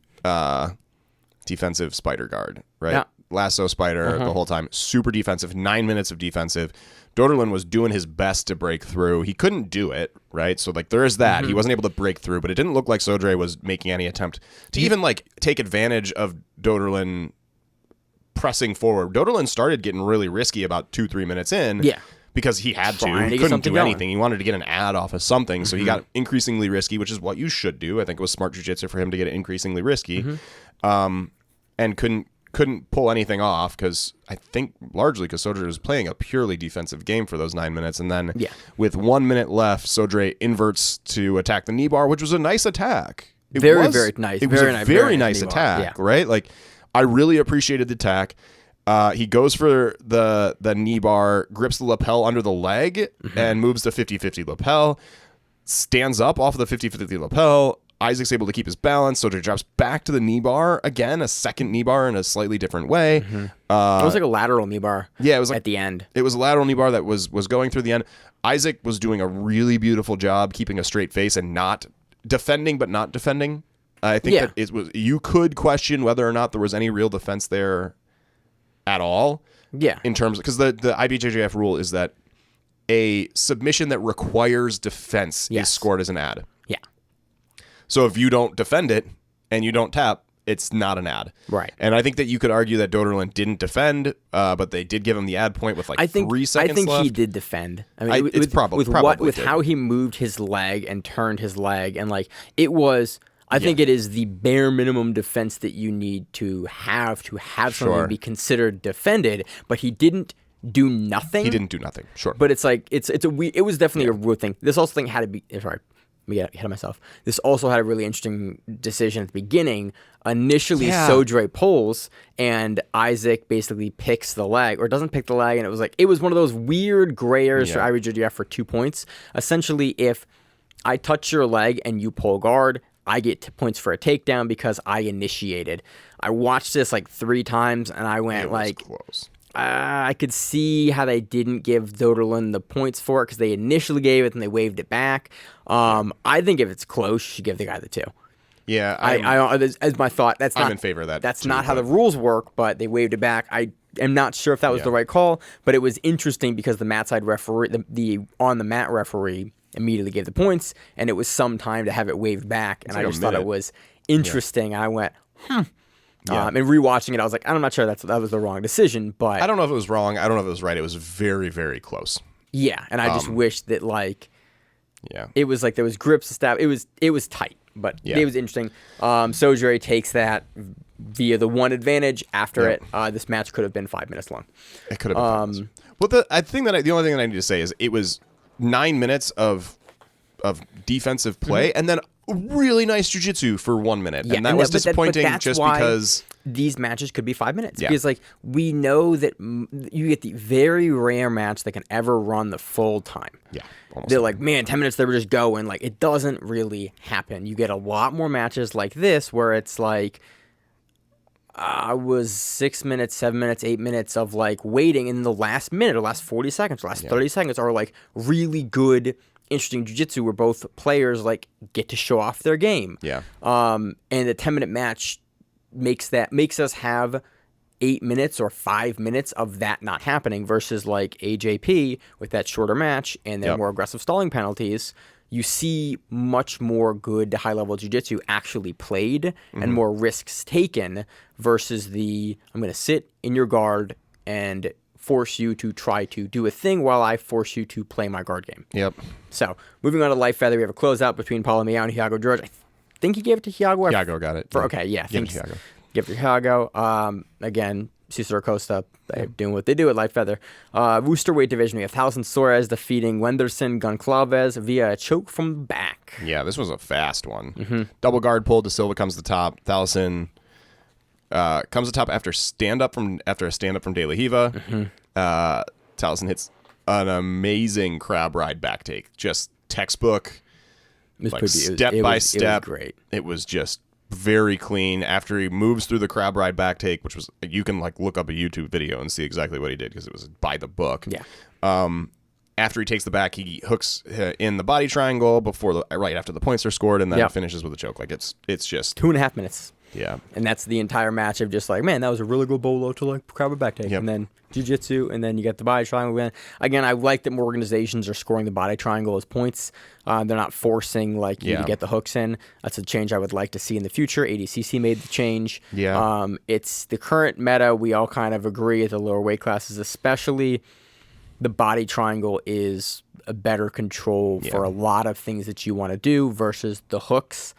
Speaker 3: Defensive spider guard, right?
Speaker 2: Yeah.
Speaker 3: Lasso spider the whole time. Super defensive. 9 minutes of defensive. Doderlin was doing his best to break through. He couldn't do it, right? So like there is that. He wasn't able to break through, but it didn't look like Sodre was making any attempt to even like take advantage of Doderlin pressing forward. Doderlin started getting really risky about 2-3 minutes in.
Speaker 2: Yeah.
Speaker 3: Because he had to.
Speaker 2: Trying
Speaker 3: He
Speaker 2: to
Speaker 3: couldn't do
Speaker 2: get something
Speaker 3: anything. He wanted to get an ad off of something, so he got increasingly risky, which is what you should do. I think it was smart jiu-jitsu for him to get increasingly risky, and couldn't pull anything off because I think largely because Sodre was playing a purely defensive game for those 9 minutes, and then with 1 minute left, Sodre inverts to attack the knee bar, which was a nice attack.
Speaker 2: Very nice.
Speaker 3: It was a very nice attack, right? Like I really appreciated the attack. He goes for the knee bar, grips the lapel under the leg, and moves the 50-50 lapel. Stands up off of the 50-50 lapel. Isaac's able to keep his balance, so he drops back to the knee bar again, a second knee bar in a slightly different way.
Speaker 2: It was like a lateral knee bar. Yeah, it was like, at the end.
Speaker 3: It was a lateral knee bar that was going through the end. Isaac was doing a really beautiful job keeping a straight face and not defending, but not defending. I think that it was. You could question whether or not there was any real defense there at all.
Speaker 2: Yeah.
Speaker 3: In terms, because the IBJJF rule is that a submission that requires defense is scored as an ad.
Speaker 2: Yeah.
Speaker 3: So if you don't defend it and you don't tap, it's not an ad.
Speaker 2: Right.
Speaker 3: And I think that you could argue that Doderlin didn't defend, but they did give him the ad point with 3 seconds left.
Speaker 2: I think he did defend. I mean,
Speaker 3: it's probably
Speaker 2: with how he moved his leg and turned his leg, and like it was. I think it is the bare minimum defense that you need to have something be considered defended, but he didn't do nothing.
Speaker 3: He didn't do nothing. Sure.
Speaker 2: But it's like it was definitely a weird thing. This also thing had to be sorry. Let me get ahead of myself. This also had a really interesting decision at the beginning. Initially, Sodre pulls, and Isaac basically picks the leg, or doesn't pick the leg, and it was one of those weird gray areas for IBJJF for 2 points. Essentially, if I touch your leg and you pull guard, I get points for a takedown because I initiated. I watched this 3 times, and I went
Speaker 3: close.
Speaker 2: I could see how they didn't give Doderlin the points for it because they initially gave it and they waved it back. I think if it's close, you should give the guy the 2.
Speaker 3: Yeah,
Speaker 2: I as my thought. I'm
Speaker 3: in favor of that.
Speaker 2: That's not how the rules work, but they waved it back. I am not sure if that was the right call, but it was interesting because the mat side referee, the on the mat referee, immediately gave the points, and it was some time to have it waved back, and I just thought it was interesting. And I went, and rewatching it, I was like, I'm not sure that was the wrong decision, but
Speaker 3: I don't know if it was wrong. I don't know if it was right. It was very, very close.
Speaker 2: Yeah, and I just wish that it was there was grips and stuff. It was tight, but it was interesting. Sodre takes that via the 1 advantage. After it, this match could have been 5 minutes long.
Speaker 3: It could have been 5 minutes. But the only thing that I need to say is it was 9 minutes of defensive play, and then really nice jiu-jitsu for 1 minute. And that was disappointing just because
Speaker 2: these matches could be 5 minutes. Because we know that you get the very rare match that can ever run the full time.
Speaker 3: Yeah.
Speaker 2: They're like, man, 10 minutes they were just going. It doesn't really happen. You get a lot more matches like this where it's was 6 minutes, 7 minutes, 8 minutes of waiting, in the last minute or last 40 seconds, or last 30 seconds are really good, interesting jiu-jitsu where both players get to show off their game.
Speaker 3: Yeah.
Speaker 2: And the 10-minute match makes us have 8 minutes or 5 minutes of that not happening versus AJP with that shorter match and their more aggressive stalling penalties. you see much more good high-level jiu-jitsu actually played and more risks taken versus I'm going to sit in your guard and force you to try to do a thing while I force you to play my guard game.
Speaker 3: Yep.
Speaker 2: So, moving on to light feather, we have a closeout between Paulo Miyao and Thiago Jorge. I think he gave it to Thiago.
Speaker 3: Thiago got it.
Speaker 2: Okay, yeah.
Speaker 3: Give it to Thiago.
Speaker 2: Give it to Thiago. Again, Cicero Costa, they're doing what they do at light feather. Roosterweight division, we have Thiessen Soares defeating Wenderson Goncalves via a choke from the back.
Speaker 3: Yeah, this was a fast one. Double guard pull. De Silva comes to the top. Thiessen comes to top after a stand up from De La Riva. Thiessen hits an amazing crab ride back take, just textbook, step by step.
Speaker 2: It was great.
Speaker 3: It was just very clean. After he moves through the crab ride back take, which was, you can like look up a YouTube video and see exactly what he did because it was by the book.
Speaker 2: Yeah.
Speaker 3: After he takes the back, he hooks in the body triangle right after the points are scored, and then finishes with a choke. Like it's just
Speaker 2: 2.5 minutes.
Speaker 3: Yeah.
Speaker 2: And that's the entire match of just like, man, that was a really good bolo to like crab ride back take.
Speaker 3: Yep.
Speaker 2: And then jiu-jitsu, and then you get the body triangle. Again, I like that more organizations are scoring the body triangle as points. They're not forcing like you to get the hooks in. That's a change I would like to see in the future. ADCC made the change.
Speaker 3: Yeah.
Speaker 2: It's the current meta. We all kind of agree at the lower weight classes, especially the body triangle is a better control for a lot of things that you want to do versus the hooks.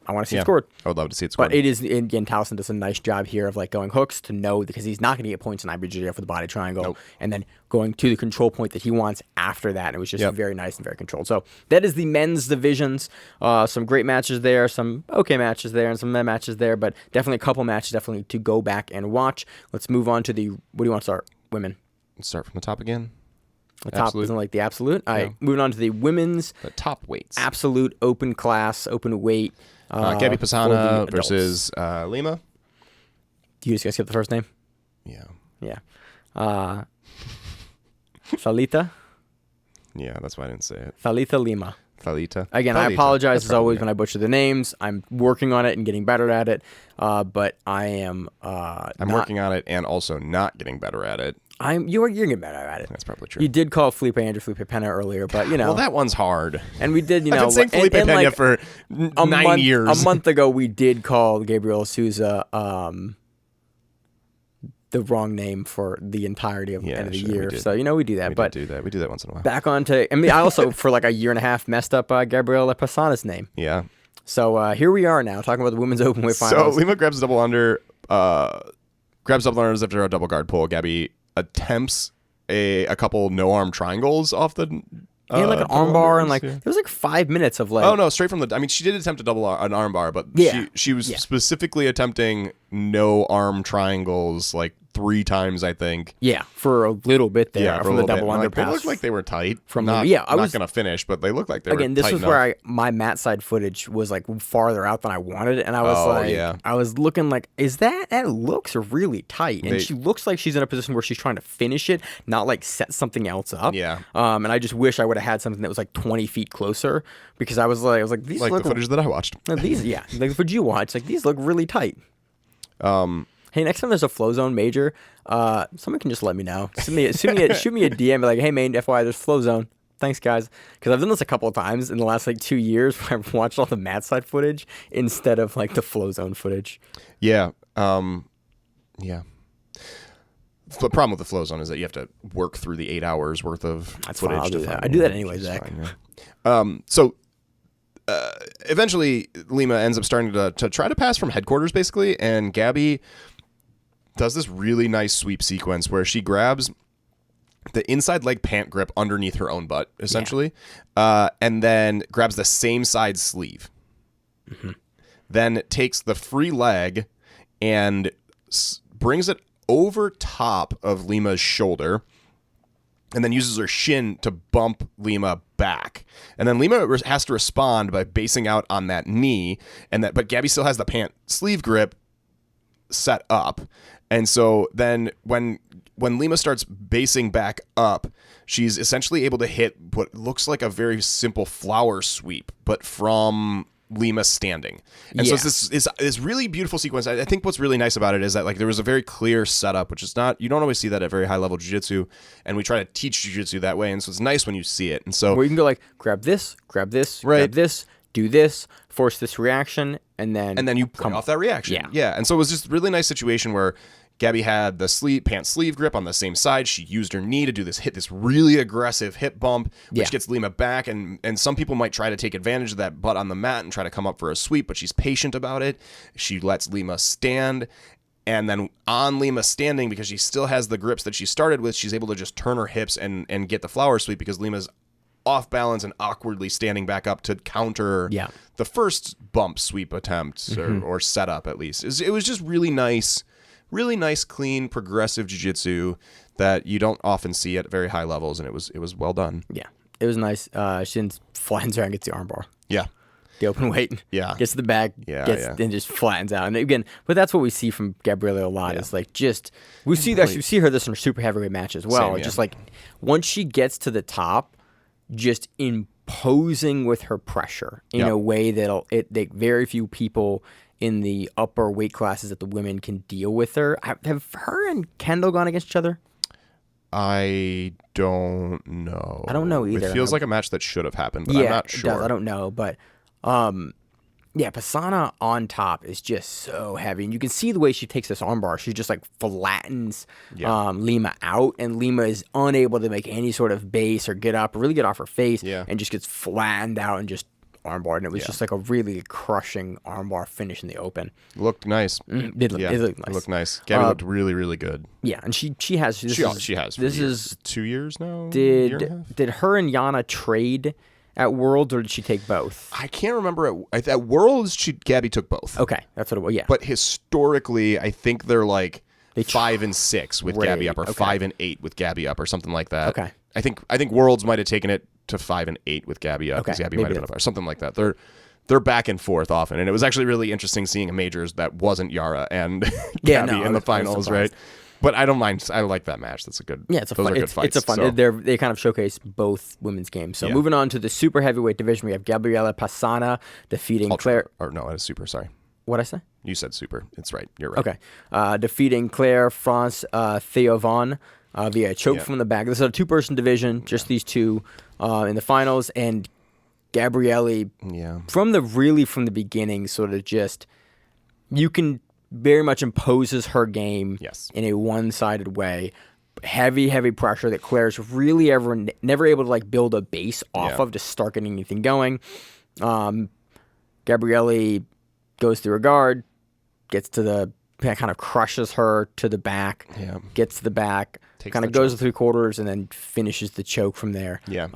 Speaker 2: I want to see it scored.
Speaker 3: I would love to see it scored.
Speaker 2: But it is, again, Thiessen does a nice job here of like going hooks to know, because he's not going to get points in IBJJF for the body triangle, and then going to the control point that he wants after that. And it was just very nice and very controlled. So that is the men's divisions. Some great matches there, some okay matches there, and some men matches there, but definitely a couple matches definitely to go back and watch. Let's move on to what do you want to start? Women.
Speaker 3: Let's start from the top again.
Speaker 2: The top isn't like the absolute. All right, moving on to the women's.
Speaker 3: The top weights.
Speaker 2: Absolute open class, open weight.
Speaker 3: Gabby Pisana versus Lima.
Speaker 2: You just gotta skip the first name?
Speaker 3: Yeah.
Speaker 2: Yeah. Falita?
Speaker 3: Yeah, that's why I didn't say it.
Speaker 2: Falita Lima.
Speaker 3: Falita.
Speaker 2: Again, I apologize as always when I butcher the names. I'm working on it and getting better at it, but I am
Speaker 3: I'm working on it and also not getting better at it.
Speaker 2: You're getting better at it.
Speaker 3: That's probably true.
Speaker 2: You did call Fellipe Andrew Fellipe Pena earlier, but you know.
Speaker 3: Well, that one's hard.
Speaker 2: And we did,
Speaker 3: I've been saying Fellipe Pena like for 9 years.
Speaker 2: A month ago, we did call Gabriella Souza the wrong name for the entirety of the end of the year. So, you know, we do that.
Speaker 3: We do that once in a while.
Speaker 2: Back on to, I also, for like a year and a half, messed up Gabriella Pisana's name.
Speaker 3: Yeah.
Speaker 2: So here we are now, talking about the women's open weight finals.
Speaker 3: So Lima grabs double unders after a double guard pull. Gabby attempts a couple no arm triangles off the
Speaker 2: like an arm bar, and like there was like 5 minutes of like.
Speaker 3: Oh no, straight from the. I mean, she did attempt an arm bar, but she was specifically attempting no arm triangles like 3 times, I think.
Speaker 2: Yeah, for a little bit there.
Speaker 3: Yeah,
Speaker 2: from the double underpass.
Speaker 3: Like, they looked like they were tight.
Speaker 2: From
Speaker 3: not gonna finish, but they looked like they were tight.
Speaker 2: Again, this was
Speaker 3: enough.
Speaker 2: where my mat side footage was like farther out than I wanted it, and I was I was looking like, is that looks really tight, and she looks like she's in a position where she's trying to finish it, not like set something else up.
Speaker 3: Yeah.
Speaker 2: And I just wish I would have had something that was like 20 feet closer, because I was like these
Speaker 3: like
Speaker 2: look
Speaker 3: the footage that I watched.
Speaker 2: These like the footage you watched, like these look really tight. Hey, next time there's a flow zone major, someone can just let me know. Shoot me a DM, be like, hey, Maine, FYI, there's flow zone. Thanks, guys. Because I've done this a couple of times in the last like 2 years where I've watched all the mat side footage instead of like the flow zone footage.
Speaker 3: Yeah. Yeah. The problem with the flow zone is that you have to work through the 8 hours worth of footage.
Speaker 2: Fine, I'll do that. I do that anyway, Zach.
Speaker 3: Fine, So eventually Lima ends up starting to try to pass from headquarters, basically, and Gabby does this really nice sweep sequence where she grabs the inside leg pant grip underneath her own butt, essentially, and then grabs the same side sleeve. Mm-hmm. Then takes the free leg and brings it over top of Lima's shoulder, and then uses her shin to bump Lima back. And then Lima has to respond by basing out on that knee, but Gabby still has the pant sleeve grip set up. And so then when Lima starts basing back up, she's essentially able to hit what looks like a very simple flower sweep, but from Lima standing. And so it's this really beautiful sequence. I think what's really nice about it is that like there was a very clear setup, which is not, you don't always see that at very high level jiu-jitsu, and we try to teach jiu-jitsu that way, and so it's nice when you see it. And so
Speaker 2: where you can go like grab this, grab this, do this, force this reaction, and then
Speaker 3: you play off that reaction. Yeah. And so it was just a really nice situation where Gabby had the pant sleeve grip on the same side. She used her knee to do this really aggressive hip bump, which gets Lima back. And some people might try to take advantage of that butt on the mat and try to come up for a sweep, but she's patient about it. She lets Lima stand. And then on Lima standing, because she still has the grips that she started with, she's able to just turn her hips and get the flower sweep because Lima's off balance and awkwardly standing back up to counter the first bump sweep attempt or setup at least. It was just really nice, clean, progressive jiu-jitsu that you don't often see at very high levels, and it was well done.
Speaker 2: Yeah, it was nice. She didn't flattens her and gets the armbar.
Speaker 3: Yeah.
Speaker 2: The open weight.
Speaker 3: Yeah.
Speaker 2: Gets to the bag. Then just flattens out. And again, but that's what we see from Gabriella a lot is like just, we see her this in her super heavyweight match as well. Just like once she gets to the top, just imposing with her pressure in a way that very few people in the upper weight classes that the women can deal with her. Have her and Kendall gone against each other?
Speaker 3: I don't know.
Speaker 2: I don't know either.
Speaker 3: It feels like a match that should have happened, but I'm not sure.
Speaker 2: It does. I don't know, but Pisana on top is just so heavy, and you can see the way she takes this armbar. She just like flattens Lima out, and Lima is unable to make any sort of base or get up or really get off her face, and just gets flattened out and just armbar. And it was just like a really crushing armbar finish in the open.
Speaker 3: Looked nice.
Speaker 2: It looked nice.
Speaker 3: It looked nice. Gabby looked really, really good.
Speaker 2: Yeah, and she has.
Speaker 3: She has.
Speaker 2: This is
Speaker 3: 2 years now.
Speaker 2: Did her and Gianna trade at Worlds, or did she take both?
Speaker 3: I can't remember. At Worlds, Gabby took both.
Speaker 2: Okay, that's what it was. Yeah,
Speaker 3: but historically, I think they're like 5 and 6 with Gabby up, or 5 and 8 with Gabby up, or something like that.
Speaker 2: Okay,
Speaker 3: I think Worlds might have taken it to 5 and 8 with Gabby up, because Gabby might have been up, or something like that. They're back and forth often, and it was actually really interesting seeing a majors that wasn't Yara and Gabby in the finals, right? But I don't mind. I like that match. That's a good. Yeah, it's a fun. It's a fun.
Speaker 2: So. They kind of showcase both women's games. So moving on to the super heavyweight division, we have Gabriella Pasana defeating Claire.
Speaker 3: Or no, it's super. Sorry.
Speaker 2: What'd I say?
Speaker 3: You said super. It's right. You're right.
Speaker 2: Okay. Defeating Claire France Theovon via choke from the back. This is a two-person division. Just these two in the finals, and Gabriella. From the beginning, sort of just you can. Very much imposes her game in a one-sided way. Heavy pressure that Claire's really never able to like build a base off of to start getting anything going. Gabriella goes through her guard, gets to the kind of crushes her to the back, gets to the back, kind of goes to 3/4 and then finishes the choke from there. Again,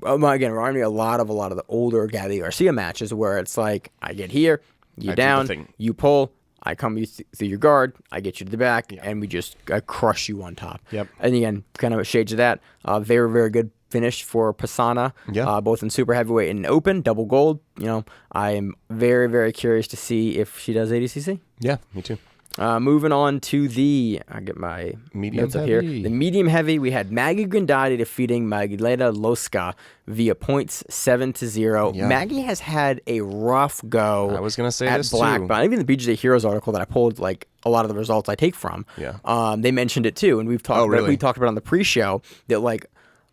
Speaker 2: reminding me a lot of the older Gabby Garcia matches where it's like I get here, you down, you pull. I come through your guard, I get you to the back, and we just crush you on top. And again, kind of shades of that. Very, very good finish for Pasana, both in super heavyweight and open, double gold. I am very, very curious to see if she does ADCC.
Speaker 3: Yeah, me too.
Speaker 2: Moving on to I get my
Speaker 3: medium
Speaker 2: notes up here. The medium heavy, we had Maggie Granddaddy defeating Magdalena Loska via points 7-0. Maggie has had a rough go.
Speaker 3: I was gonna say
Speaker 2: at
Speaker 3: this
Speaker 2: black
Speaker 3: too.
Speaker 2: belt. Even the BJJ Heroes article that I pulled, like a lot of the results I take from. They mentioned it too, and we've talked. We talked about it on the pre-show that like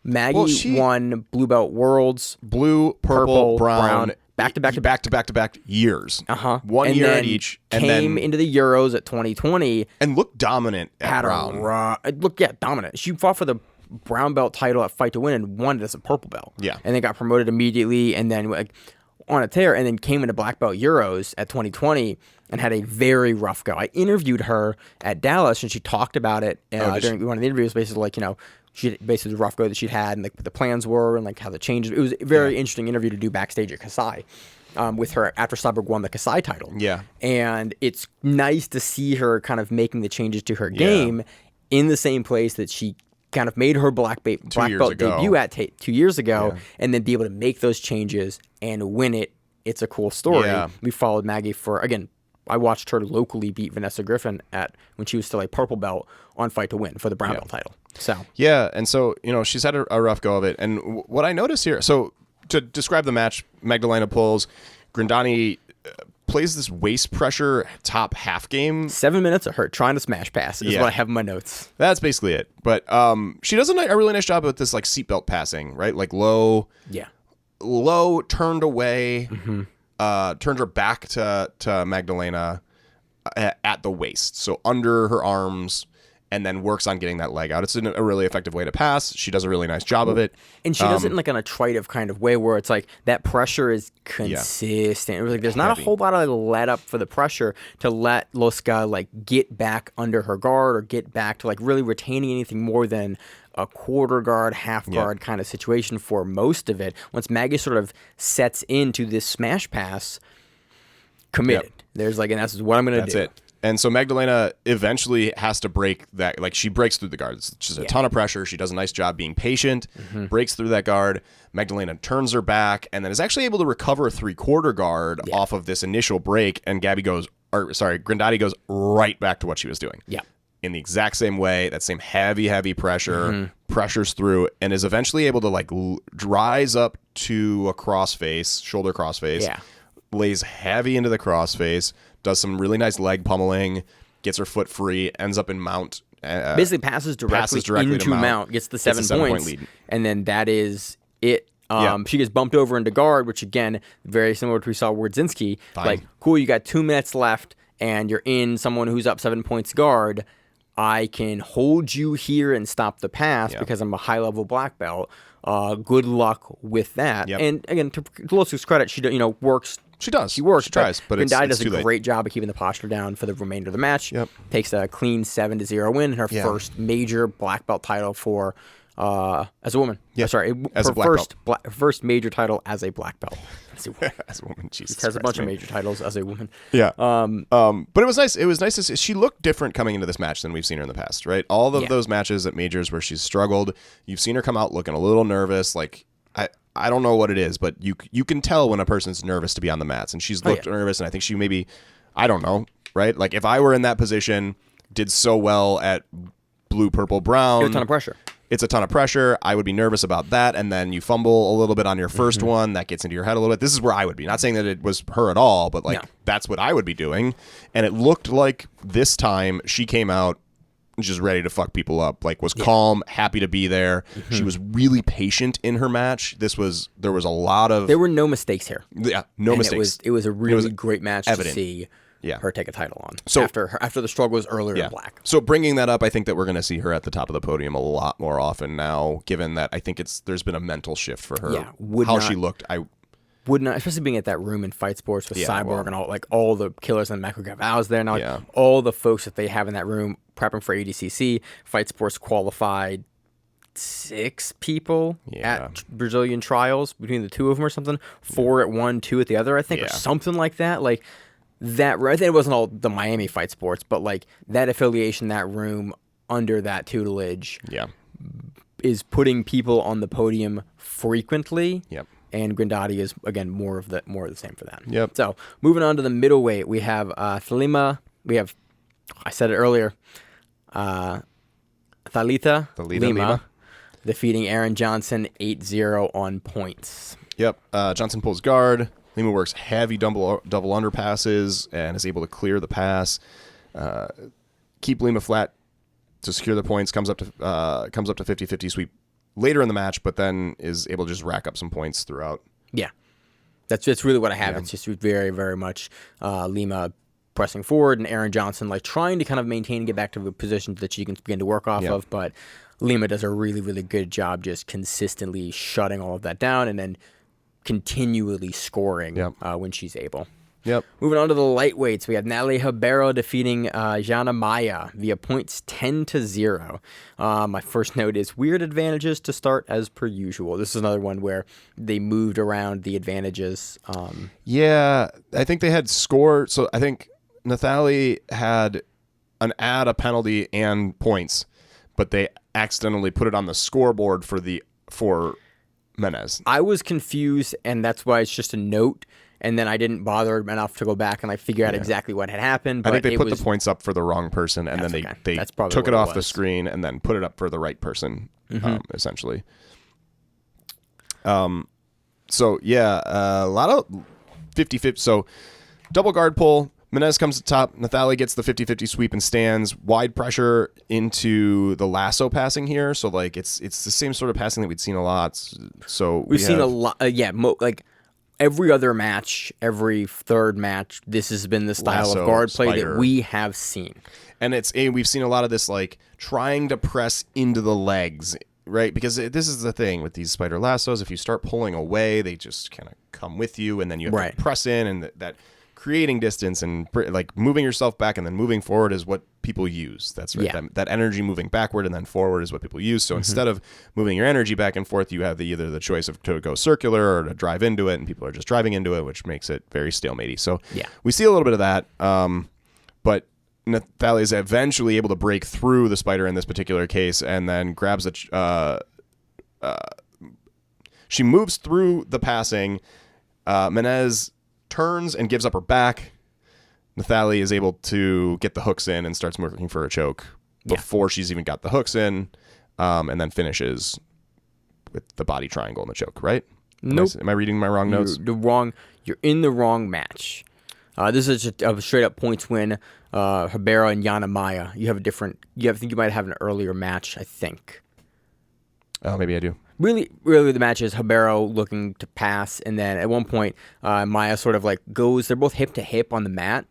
Speaker 2: Maggie won Blue Belt Worlds,
Speaker 3: blue, purple, brown.
Speaker 2: Back to back
Speaker 3: years. 1
Speaker 2: and
Speaker 3: year
Speaker 2: then
Speaker 3: at each. And
Speaker 2: came
Speaker 3: then
Speaker 2: into the Euros at 2020.
Speaker 3: And looked dominant at brown.
Speaker 2: Dominant. She fought for the brown belt title at Fight to Win and won it as a purple belt. And then got promoted immediately and then like on a tear and then came into black belt Euros at 2020 and had a very rough go. I interviewed her at Dallas and she talked about it during one of the interviews, basically like, she basically the rough go that she'd had and like what the plans were and like how the changes. It was a very interesting interview to do backstage at Kasai with her after Cyborg won the Kasai title. And it's nice to see her kind of making the changes to her game in the same place that she kind of made her black belt debut at 2 years ago and then be able to make those changes and win it. It's a cool story. We followed Maggie for, again, I watched her locally beat Vanessa Griffin when she was still a purple belt on Fight to Win for the brown belt title. So
Speaker 3: and so she's had a rough go of it. And what I noticed here, so to describe the match, Magdalena pulls, Grandani plays this waist pressure top half game.
Speaker 2: 7 minutes of her trying to smash pass is what I have in my notes.
Speaker 3: That's basically it. But she does a really nice job with this like seatbelt passing, right? Like low, turned away, turned her back to Magdalena at the waist, so under her arms, and then works on getting that leg out. It's a really effective way to pass. She does a really nice job of it. And
Speaker 2: she does it in like an attritive kind of way where it's like that pressure is consistent. It was like there's not a whole lot of like let up for the pressure to let Losca like get back under her guard or get back to like really retaining anything more than a quarter guard, half guard kind of situation for most of it. Once Maggie sort of sets into this smash pass, committed. There's like, and that's what I'm going to do.
Speaker 3: That's it. And so Magdalena eventually has to break that. Like she breaks through the guard. It's just a ton of pressure. She does a nice job being patient, breaks through that guard. Magdalena turns her back and then is actually able to recover a 3/4 guard off of this initial break. And Grandani goes right back to what she was doing.
Speaker 2: Yeah.
Speaker 3: In the exact same way, that same heavy pressure, pressures through, and is eventually able to like rise up to a crossface, shoulder crossface, lays heavy into the crossface, does some really nice leg pummeling, gets her foot free, ends up in mount.
Speaker 2: Basically passes directly into mount, gets the 7 points, lead. And then that is it. She gets bumped over into guard, which again, very similar to what we saw Wordzinski. Like, cool, you got 2 minutes left, and you're in someone who's up 7 points guard. I can hold you here and stop the pass because I'm a high-level black belt. Good luck with that. And again, to Losca's credit, she works.
Speaker 3: She does.
Speaker 2: She works.
Speaker 3: She tries, but it's
Speaker 2: does
Speaker 3: too
Speaker 2: a great job of keeping the posture down for the remainder of the match. Takes a clean 7-0 win in her first major black belt title for as a woman. First major title as a black belt. As a woman, Jesus. She has a bunch of major titles as a woman.
Speaker 3: Yeah. But it was nice. It was nice to see. She looked different coming into this match than we've seen her in the past, right? All of those matches at majors where she's struggled, you've seen her come out looking a little nervous. Like I don't know what it is, but you can tell when a person's nervous to be on the mats, and she's looked nervous, and I think she maybe, I don't know, right? Like if I were in that position, did so well at blue, purple, brown.
Speaker 2: It's a ton of pressure.
Speaker 3: It's a ton of pressure. I would be nervous about that, and then you fumble a little bit on your first one. That gets into your head a little bit. This is where I would be. Not saying that it was her at all, but that's what I would be doing. And it looked like this time she came out just ready to fuck people up. Like was calm, happy to be there. She was really patient in her match. There was a lot of.
Speaker 2: There were no mistakes here.
Speaker 3: Yeah, no mistakes.
Speaker 2: It was a really great match to see. Her take a title on. So after the struggles earlier in black.
Speaker 3: So bringing that up, I think that we're going to see her at the top of the podium a lot more often now, given that I think there's been a mental shift for her. She looked. I
Speaker 2: would not, especially being at that room in Fight Sports with Cyborg and all the killers and Michael Gavald's there now. All the folks that they have in that room prepping for ADCC. Fight Sports qualified 6 people at Brazilian trials between the two of them or something. 4 at one, 2 at the other, I think, or something like that. Like. I think it wasn't all the Miami Fight Sports, but like that affiliation, that room under that tutelage, is putting people on the podium frequently. And Grandani is again more of the same for that. So moving on to the middleweight, we have Thalima. We have, I said it earlier, Thalita Lima defeating Aaron Johnson 8-0 on points.
Speaker 3: Johnson pulls guard. Lima works heavy double underpasses and is able to clear the pass, keep Lima flat to secure the points. Comes up to 50-50 sweep later in the match, but then is able to just rack up some points throughout.
Speaker 2: That's really what I have. It's just very, very much Lima pressing forward and Aaron Johnson like trying to kind of maintain and get back to a position that she can begin to work off of. But Lima does a really, really good job just consistently shutting all of that down and then continually scoring when she's able. Moving on to the lightweights, we have Natalie Herbero defeating Gianna Maya via points 10-0. My first note is weird advantages to start as per usual. This is another one where they moved around the advantages.
Speaker 3: I think they had score. So I think Natalie had a penalty and points, but they accidentally put it on the scoreboard for Menez.
Speaker 2: I was confused, and that's why it's just a note. And then I didn't bother enough to go back and figure out exactly what had happened. But
Speaker 3: I think they put the points up for the wrong person, and then they took it off the screen and then put it up for the right person, essentially. A lot of 50-50. So double guard pull. Menez comes to top. Natalie gets the 50-50 sweep and stands. Wide pressure into the lasso passing here. So like it's the same sort of passing that we'd seen a lot. So
Speaker 2: we've seen a lot. Like every other match, every third match, this has been the style
Speaker 3: lasso,
Speaker 2: of guard play
Speaker 3: spider.
Speaker 2: that we have seen.
Speaker 3: And we've seen a lot of this like trying to press into the legs, right? Because this is the thing with these spider lassos. If you start pulling away, they just kind of come with you, and then you have to press in, and that creating distance and like moving yourself back and then moving forward is what people use. That's right.
Speaker 2: Yeah.
Speaker 3: That energy moving backward and then forward is what people use. So instead of moving your energy back and forth, you have either the choice of to go circular or to drive into it, and people are just driving into it, which makes it very stalematey. So we see a little bit of that. But Natalie is eventually able to break through the spider in this particular case, and then grabs she moves through the passing. Menez turns and gives up her back. Natalie is able to get the hooks in and starts working for a choke before she's even got the hooks in, and then finishes with the body triangle in the choke, right?
Speaker 2: Nope.
Speaker 3: Am I reading my wrong notes?
Speaker 2: You're in the wrong match. This is just a straight up points win. Herbero and Gianna Maya. I think you might have an earlier match, I think.
Speaker 3: Oh, maybe I do.
Speaker 2: Really, the match is Herbero looking to pass, and then at one point, Maya sort of like goes. They're both hip to hip on the mat,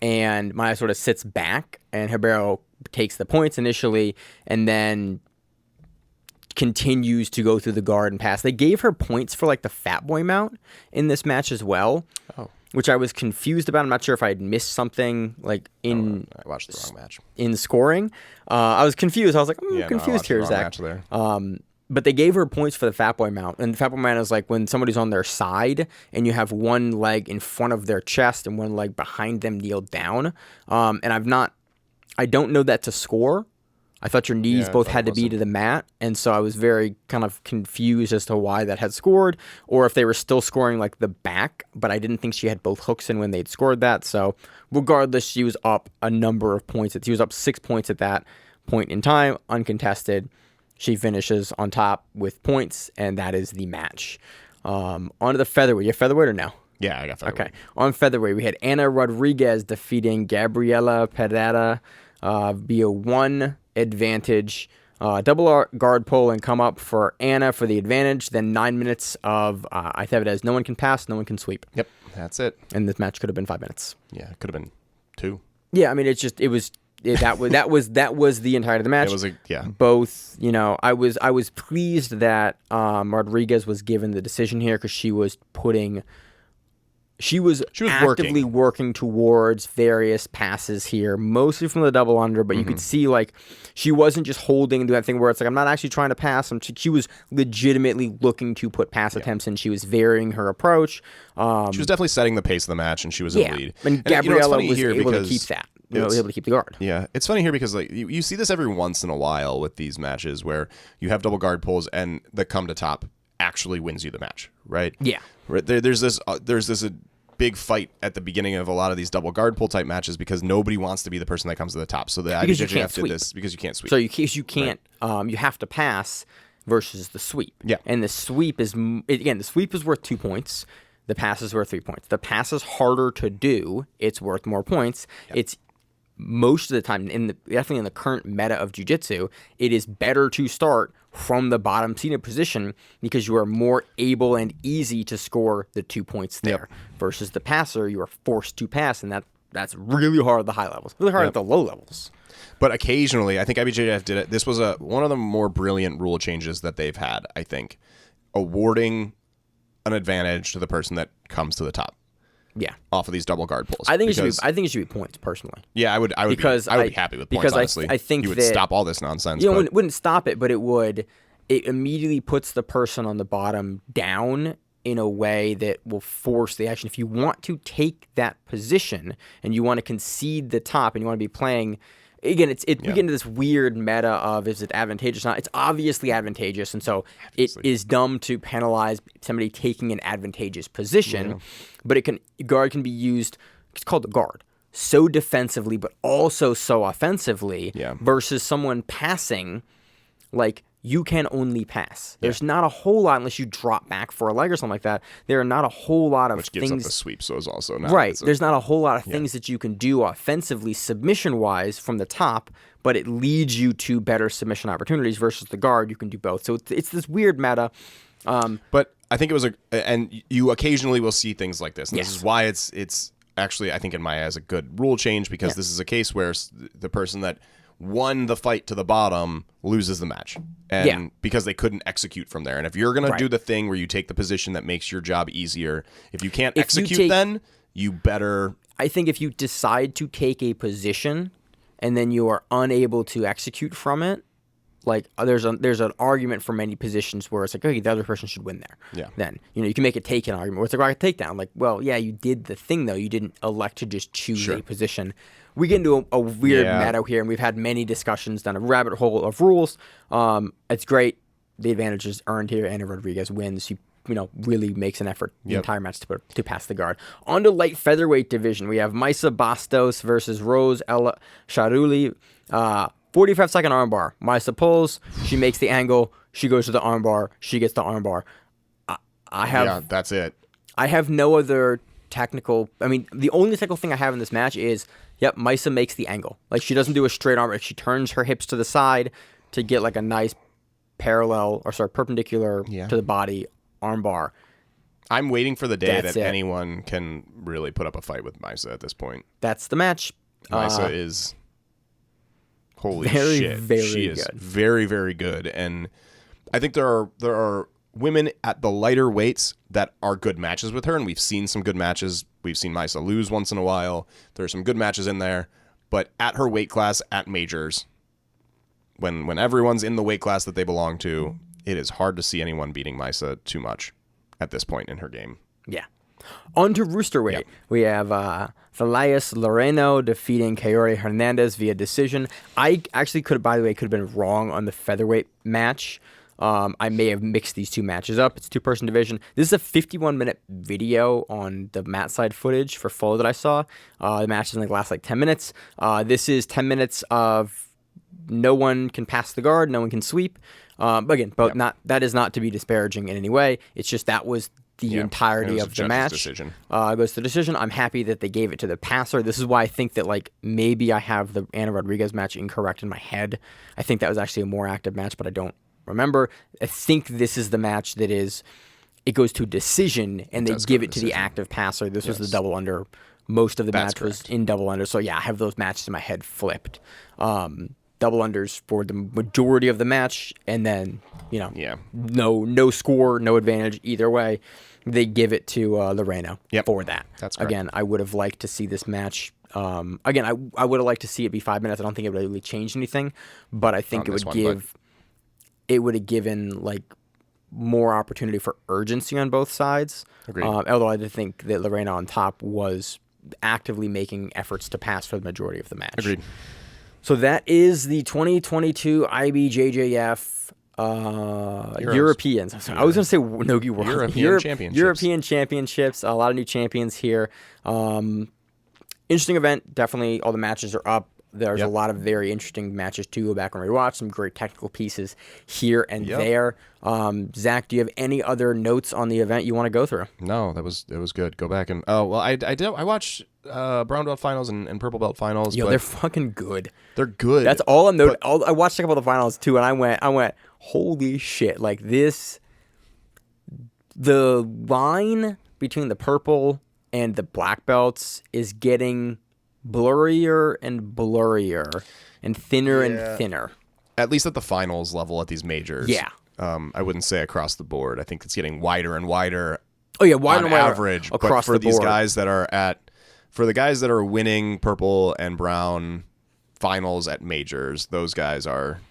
Speaker 2: and Maya sort of sits back, and Herbero takes the points initially, and then continues to go through the guard and pass. They gave her points for like the fat boy mount in this match as well. Oh. Which I was confused about. I'm not sure if I had missed something like I
Speaker 3: watched the wrong match
Speaker 2: in scoring. I was confused. I was like, I'm confused here, Zach. But they gave her points for the fat boy mount, and the fat boy mount is like when somebody's on their side and you have one leg in front of their chest and one leg behind them kneeled down. And I don't know that to score. I thought your knees both had to be to the mat, and so I was very kind of confused as to why that had scored, or if they were still scoring like the back, but I didn't think she had both hooks in when they'd scored that. So regardless, she was up a number of points. She was up 6 points at that point in time, uncontested. She finishes on top with points, and that is the match. On to the featherweight. You have featherweight or no?
Speaker 3: Yeah, I got featherweight.
Speaker 2: Okay. On featherweight, we had Ana Rodriguez defeating Gabriella Peda via one advantage. Double guard pull and come up for Ana for the advantage. Then 9 minutes of I have it as no one can pass, no one can sweep.
Speaker 3: Yep, that's it.
Speaker 2: And this match could have been 5 minutes.
Speaker 3: Yeah, it could have been 2.
Speaker 2: Yeah, I mean that was the entirety of the match.
Speaker 3: It was
Speaker 2: both. I was pleased that Rodriguez was given the decision here because she was actively working towards various passes here, mostly from the double under, but you could see like she wasn't just holding that thing where it's like I'm not actually trying to pass. She was legitimately looking to put pass attempts in. She was varying her approach. She
Speaker 3: was definitely setting the pace of the match, and she was in the lead.
Speaker 2: And Gabriella was able to keep that. Was able to keep the guard.
Speaker 3: Yeah, it's funny here because like you see this every once in a while with these matches where you have double guard pulls and the come to top actually wins you the match, right?
Speaker 2: Yeah.
Speaker 3: Right. There's this big fight at the beginning of a lot of these double guard pull type matches because nobody wants to be the person that comes to the top. So the IBJJF did this because you can't sweep.
Speaker 2: So you can't. Right. You have to pass versus the sweep.
Speaker 3: Yeah.
Speaker 2: And the sweep is worth 2 points. The pass is worth 3 points. The pass is harder to do. It's worth more points. Yep. It's most of the time, definitely in the current meta of jiu-jitsu, it is better to start from the bottom seated position because you are more able and easy to score the 2 points there. Versus the passer, you are forced to pass, and that's really hard at the high levels, really hard at the low levels.
Speaker 3: But occasionally, I think IBJJF did it. This was one of the more brilliant rule changes that they've had, I think, awarding an advantage to the person that comes to the top.
Speaker 2: Yeah,
Speaker 3: off of these double guard pulls.
Speaker 2: I think it should be points personally.
Speaker 3: Yeah, I would be happy with points. Honestly,
Speaker 2: I think
Speaker 3: you would stop all this nonsense.
Speaker 2: It wouldn't stop it, but it immediately puts the person on the bottom down in a way that will force the action. If you want to take that position and you want to concede the top and you want to be playing. Again, we get into this weird meta of is it advantageous or not? It's obviously advantageous, and so it is dumb to penalize somebody taking an advantageous position. But guard can be used. It's called the guard. So defensively, but also so offensively.
Speaker 3: Yeah.
Speaker 2: Versus someone passing, like you can only pass. There's not a whole lot, unless you drop back for a leg or something like that. There are not a whole lot of
Speaker 3: Which
Speaker 2: things.
Speaker 3: gives up the sweep, so is also not.
Speaker 2: Right. There's not a whole lot of things that you can do offensively, submission-wise, from the top, but it leads you to better submission opportunities versus the guard. You can do both. So it's this weird meta.
Speaker 3: But I think it was and you occasionally will see things like this. And this is why it's actually, I think in my eyes, a good rule change, because this is a case where the person that won the fight to the bottom loses the match, and because they couldn't execute from there. And if you're gonna do the thing where you take the position that makes your job easier, if you can't execute, then you better.
Speaker 2: I think if you decide to take a position and then you are unable to execute from it, like there's an argument for many positions where it's like, okay, the other person should win there.
Speaker 3: Yeah.
Speaker 2: Then you can make a takedown argument where it's like, take takedown. Like, well, yeah, you did the thing though. You didn't elect to just choose a position. We get into a weird meta here, and we've had many discussions down a rabbit hole of rules. It's great. The advantage is earned here. Anna Rodriguez wins. He really makes an effort the entire match to pass the guard. On to light featherweight division, we have Maisa Bastos versus Rose El Charuli. 45-second armbar. Maisa pulls. She makes the angle. She goes to the armbar. She gets the armbar.
Speaker 3: That's it.
Speaker 2: I have no other technical. I mean, the only technical thing I have in this match is, Maisa makes the angle. Like, she doesn't do a straight arm. She turns her hips to the side to get like a nice perpendicular to the body armbar.
Speaker 3: I'm waiting for the day that anyone can really put up a fight with Maisa at this point.
Speaker 2: That's the match.
Speaker 3: Maisa is holy shit. She is very, very good. And I think there are women at the lighter weights that are good matches with her, and we've seen some good matches. We've seen Maisa lose once in a while. There are some good matches in there. But at her weight class, at majors, when everyone's in the weight class that they belong to, it is hard to see anyone beating Maisa too much at this point in her game. Yeah.
Speaker 2: On to Roosterweight. We have Elias Loreno defeating Kayore Hernandez via decision. I actually could have been wrong on the featherweight match. I may have mixed these two matches up. It's a two-person division. This is a 51-minute video on the mat side footage for Flow that I saw. The match doesn't last like 10 minutes. This is 10 minutes of no one can pass the guard, no one can sweep. But again, that is not to be disparaging in any way. It's just that was the entirety of the match.
Speaker 3: Decision.
Speaker 2: Goes to the decision. I'm happy that they gave it to the passer. This is why I think that maybe I have the Anna Rodriguez match incorrect in my head. I think that was actually a more active match, but I don't remember. I think this is the match that it goes to decision, and they give it to the active passer. This was the double under. Most of the match was in double under. So I have those matches in my head flipped. Double unders for the majority of the match, and then no score, no advantage either way. They give it to Loreno for that. That's correct. Again, I would have liked to see this match. I would have liked to see it be 5 minutes. I don't think it really changed anything, but I think it would have given more opportunity for urgency on both sides.
Speaker 3: Agreed.
Speaker 2: Although I did think that Loreno on top was actively making efforts to pass for the majority of the match.
Speaker 3: Agreed. So
Speaker 2: that is the 2022 IBJJF Europeans. I was going to say Nogi World.
Speaker 3: European Championships.
Speaker 2: European Championships. A lot of new champions here. Interesting event. Definitely all the matches are up. There's a lot of very interesting matches to go back and rewatch. Some great technical pieces here and there. Zach, do you have any other notes on the event you want to go through?
Speaker 3: No, it was good. Go back and I watched brown belt finals and purple belt finals.
Speaker 2: Yo, they're fucking good.
Speaker 3: They're good.
Speaker 2: That's all I'm noting. I watched a couple of the finals too, and I went, holy shit! The line between the purple and the black belts is getting blurrier and blurrier and thinner and thinner.
Speaker 3: At least at the finals level at these majors.
Speaker 2: Yeah.
Speaker 3: I wouldn't say across the board. I think it's getting wider and wider.
Speaker 2: Oh yeah, wider and wider
Speaker 3: average
Speaker 2: across
Speaker 3: but for
Speaker 2: the
Speaker 3: these
Speaker 2: board.
Speaker 3: guys that are for the guys that are winning purple and brown finals at majors, those guys are.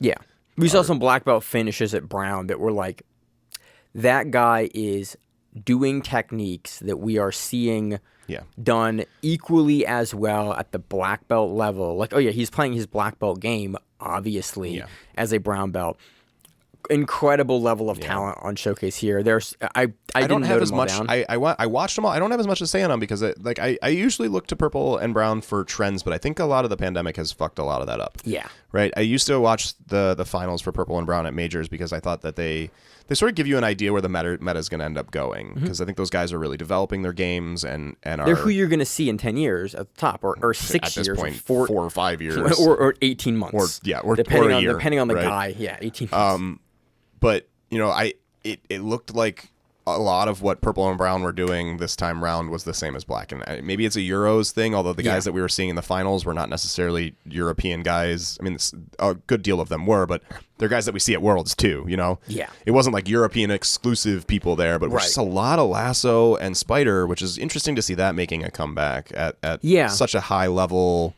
Speaker 2: Yeah, we saw some black belt finishes at brown that were like, that guy is doing techniques that we are seeing done equally as well at the black belt level. He's playing his black belt game, obviously, as a brown belt. incredible level of talent on Showcase here. I
Speaker 3: don't have as much.
Speaker 2: Down.
Speaker 3: I watched them all. I don't have as much to say on them because I usually look to Purple and Brown for trends, but I think a lot of the pandemic has fucked a lot of that up.
Speaker 2: Yeah.
Speaker 3: Right. I used to watch the finals for Purple and Brown at majors because I thought that they sort of give you an idea where the meta is going to end up going, because I think those guys are really developing their games and
Speaker 2: they're who you're going to see in 10 years at the top, or 6
Speaker 3: at this
Speaker 2: years,
Speaker 3: point,
Speaker 2: or
Speaker 3: 4 or 5 years,
Speaker 2: or 18 months,
Speaker 3: or
Speaker 2: depending
Speaker 3: a
Speaker 2: on
Speaker 3: year,
Speaker 2: depending on the
Speaker 3: right?
Speaker 2: guy. Yeah, 18 months.
Speaker 3: But it looked like a lot of what Purple and Brown were doing this time round was the same as Black, and maybe it's a Euros thing, although the guys that we were seeing in the finals were not necessarily European guys. I mean, a good deal of them were, but they're guys that we see at Worlds too,
Speaker 2: Yeah.
Speaker 3: It wasn't like European exclusive people there, but just a lot of Lasso and Spider, which is interesting to see that making a comeback at such a high level.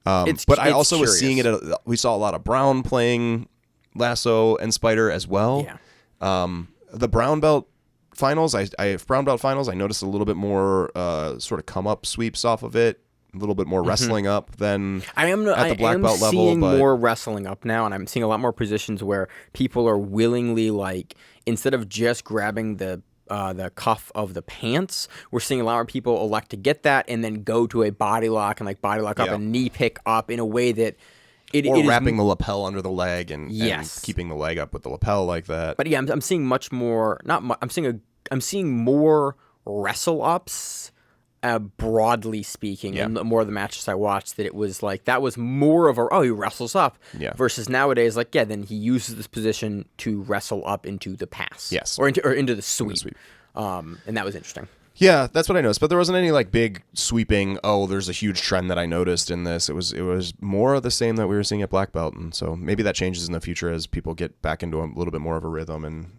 Speaker 3: But I also was seeing it. We saw a lot of Brown playing Lasso and Spider as well.
Speaker 2: Yeah.
Speaker 3: The brown belt finals, I noticed a little bit more sort of come up sweeps off of it, a little bit more wrestling up than at the black belt level.
Speaker 2: Seeing more wrestling up now, and I'm seeing a lot more positions where people are willingly, like, instead of just grabbing the cuff of the pants, we're seeing a lot more people elect to get that and then go to a body lock and up and knee pick up in a way that it
Speaker 3: wrapping the lapel under the leg and keeping the leg up with the lapel like that.
Speaker 2: But yeah, I'm seeing much more. I'm seeing more wrestle ups, broadly speaking, in more of the matches I watched. That it was like that was more of he wrestles up, versus nowadays then he uses this position to wrestle up into the pass, or into the sweep. And that was interesting.
Speaker 3: Yeah, that's what I noticed. But there wasn't any like big sweeping, there's a huge trend that I noticed in this. It was more of the same that we were seeing at black belt, and so maybe that changes in the future as people get back into a little bit more of a rhythm.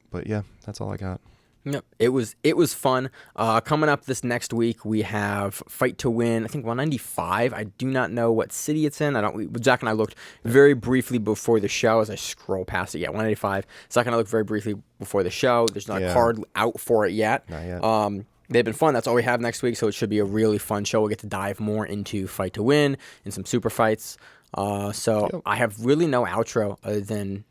Speaker 3: But yeah, that's all I got.
Speaker 2: Yep, it was fun. Coming up this next week, we have Fight to Win, I think 195. I do not know what city it's in. Zach and I looked very briefly before the show as I scroll past it. Yeah, 185. Zach and I looked very briefly before the show. There's not a card out for it yet.
Speaker 3: Not yet.
Speaker 2: They've been fun. That's all we have next week, so it should be a really fun show. We'll get to dive more into Fight to Win and some super fights. I have really no outro other than...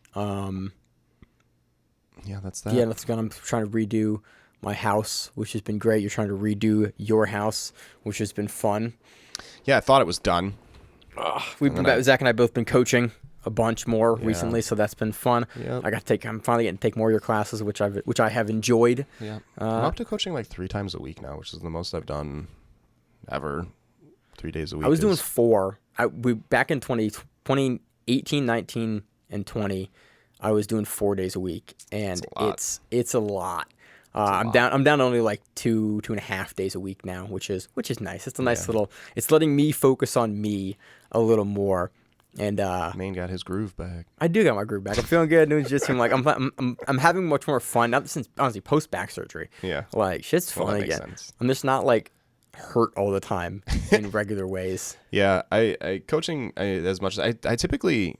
Speaker 3: Yeah, that's that.
Speaker 2: Yeah, that's good. I'm trying to redo my house, which has been great. You're trying to redo your house, which has been fun.
Speaker 3: Yeah, I thought it was done.
Speaker 2: Zach and I both been coaching a bunch more recently, so that's been fun. Yep. I'm finally getting to take more of your classes, which I have enjoyed.
Speaker 3: Yeah, I'm up to coaching like 3 times a week now, which is the most I've done ever. 3 days a week.
Speaker 2: I was doing 4. Back in 2018, 19, and 20. I was doing 4 days a week, and it's a lot. I'm down to only like 2.5 days a week now, which is nice. It's a nice little. It's letting me focus on me a little more. And
Speaker 3: Maine got his groove back.
Speaker 2: I do got my groove back. I'm feeling good. Doing jiu-jitsu. I'm having much more fun now since honestly post back surgery.
Speaker 3: Yeah,
Speaker 2: like shit's fun
Speaker 3: that
Speaker 2: again.
Speaker 3: makes sense.
Speaker 2: I'm just not like hurt all the time in regular ways.
Speaker 3: Yeah, I coaching as much as I typically,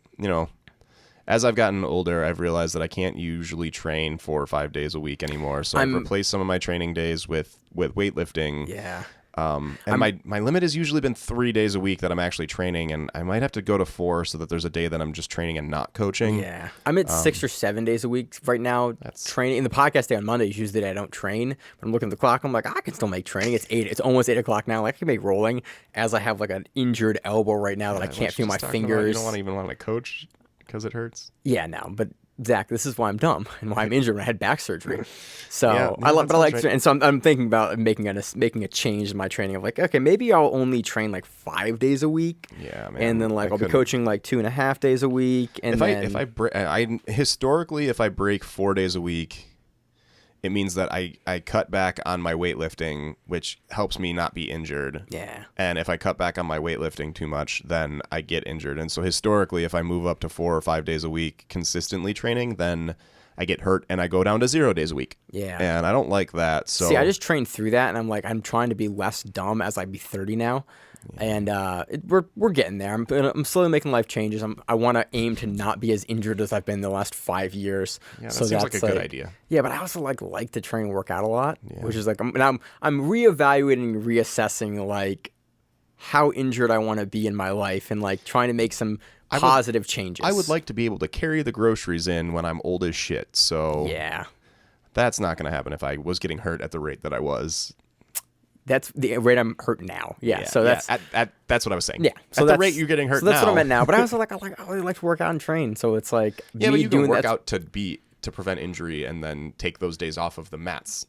Speaker 3: as I've gotten older, I've realized that I can't usually train 4 or 5 days a week anymore. So I've replaced some of my training days with weightlifting.
Speaker 2: Yeah.
Speaker 3: And my limit has usually been 3 days a week that I'm actually training, and I might have to go to 4 so that there's a day that I'm just training and not coaching.
Speaker 2: Yeah. I'm at 6 or 7 days a week right now. That's training. In the podcast day on Monday is usually the day I don't train. But I'm looking at the clock. I'm like, I can still make training. It's almost 8 o'clock now. Like, I can make rolling as I have like an injured elbow right now that I can't feel my fingers.
Speaker 3: You don't even want to coach because it hurts.
Speaker 2: Yeah, no, but Zach, this is why I'm dumb and why I'm injured when I had back surgery. So I like right. And so I'm thinking about making a change in my training of like, okay, maybe I'll only train like 5 days a week.
Speaker 3: Yeah, man.
Speaker 2: And then I'll be coaching like 2.5 days a week. And
Speaker 3: historically, if I break 4 days a week, it means that I cut back on my weightlifting, which helps me not be injured.
Speaker 2: Yeah.
Speaker 3: And if I cut back on my weightlifting too much, then I get injured. And so historically, if I move up to 4 or 5 days a week consistently training, then I get hurt and I go down to 0 days a week.
Speaker 2: Yeah.
Speaker 3: And I don't like that. So
Speaker 2: see, I just trained through that, and I'm trying to be less dumb as I be 30 now. And we're getting there. I'm slowly making life changes. I want to aim to not be as injured as I've been the last 5 years.
Speaker 3: Yeah, that seems like a good idea.
Speaker 2: Yeah, but I also like to train and work out a lot, which is like I'm reevaluating, reassessing like how injured I want to be in my life and like trying to make some positive changes.
Speaker 3: I would like to be able to carry the groceries in when I'm old as shit. So
Speaker 2: yeah,
Speaker 3: that's not going to happen if I was getting hurt at the rate that I was.
Speaker 2: That's the rate I'm hurt now. Yeah, so that's
Speaker 3: that's what I was saying.
Speaker 2: Yeah, so
Speaker 3: at the rate you're getting hurt
Speaker 2: so that's
Speaker 3: now.
Speaker 2: what I meant now. But I also I really like to work out and train. So it's like
Speaker 3: yeah, but you can work out to prevent injury and then take those days off of the mats.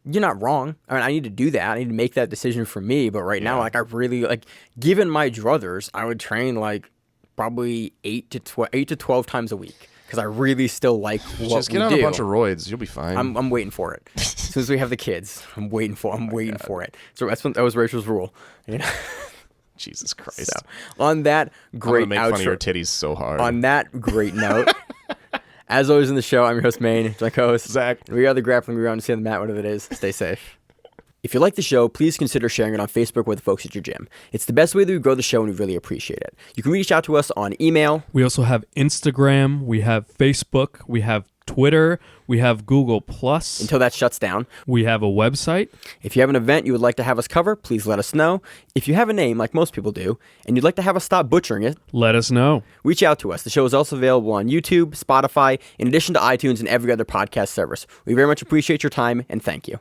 Speaker 2: You're not wrong. I mean, I need to do that. I need to make that decision for me. But right now, like I really like, given my druthers, I would train like probably 8 to 12 times a week. Because I really still like what we do.
Speaker 3: Just get on a bunch of roids. You'll be fine.
Speaker 2: I'm waiting for it. As soon as we have the kids, I'm waiting for it. So that was Rachel's rule. You know?
Speaker 3: Jesus Christ.
Speaker 2: So, on that great
Speaker 3: I'm gonna make fun of your titties so hard.
Speaker 2: On that great note, as always in the show, I'm your host, Maine, my co-host,
Speaker 3: Zach.
Speaker 2: We are the Grappling Rewind. To see on the mat, whatever it is. Stay safe. If you like the show, please consider sharing it on Facebook with the folks at your gym. It's the best way that we grow the show, and we really appreciate it. You can reach out to us on email.
Speaker 4: We also have Instagram. We have Facebook. We have Twitter. We have Google+.
Speaker 2: Until that shuts down.
Speaker 4: We have a website.
Speaker 2: If you have an event you would like to have us cover, please let us know. If you have a name, like most people do, and you'd like to have us stop butchering it,
Speaker 4: let us know.
Speaker 2: Reach out to us. The show is also available on YouTube, Spotify, in addition to iTunes and every other podcast service. We very much appreciate your time, and thank you.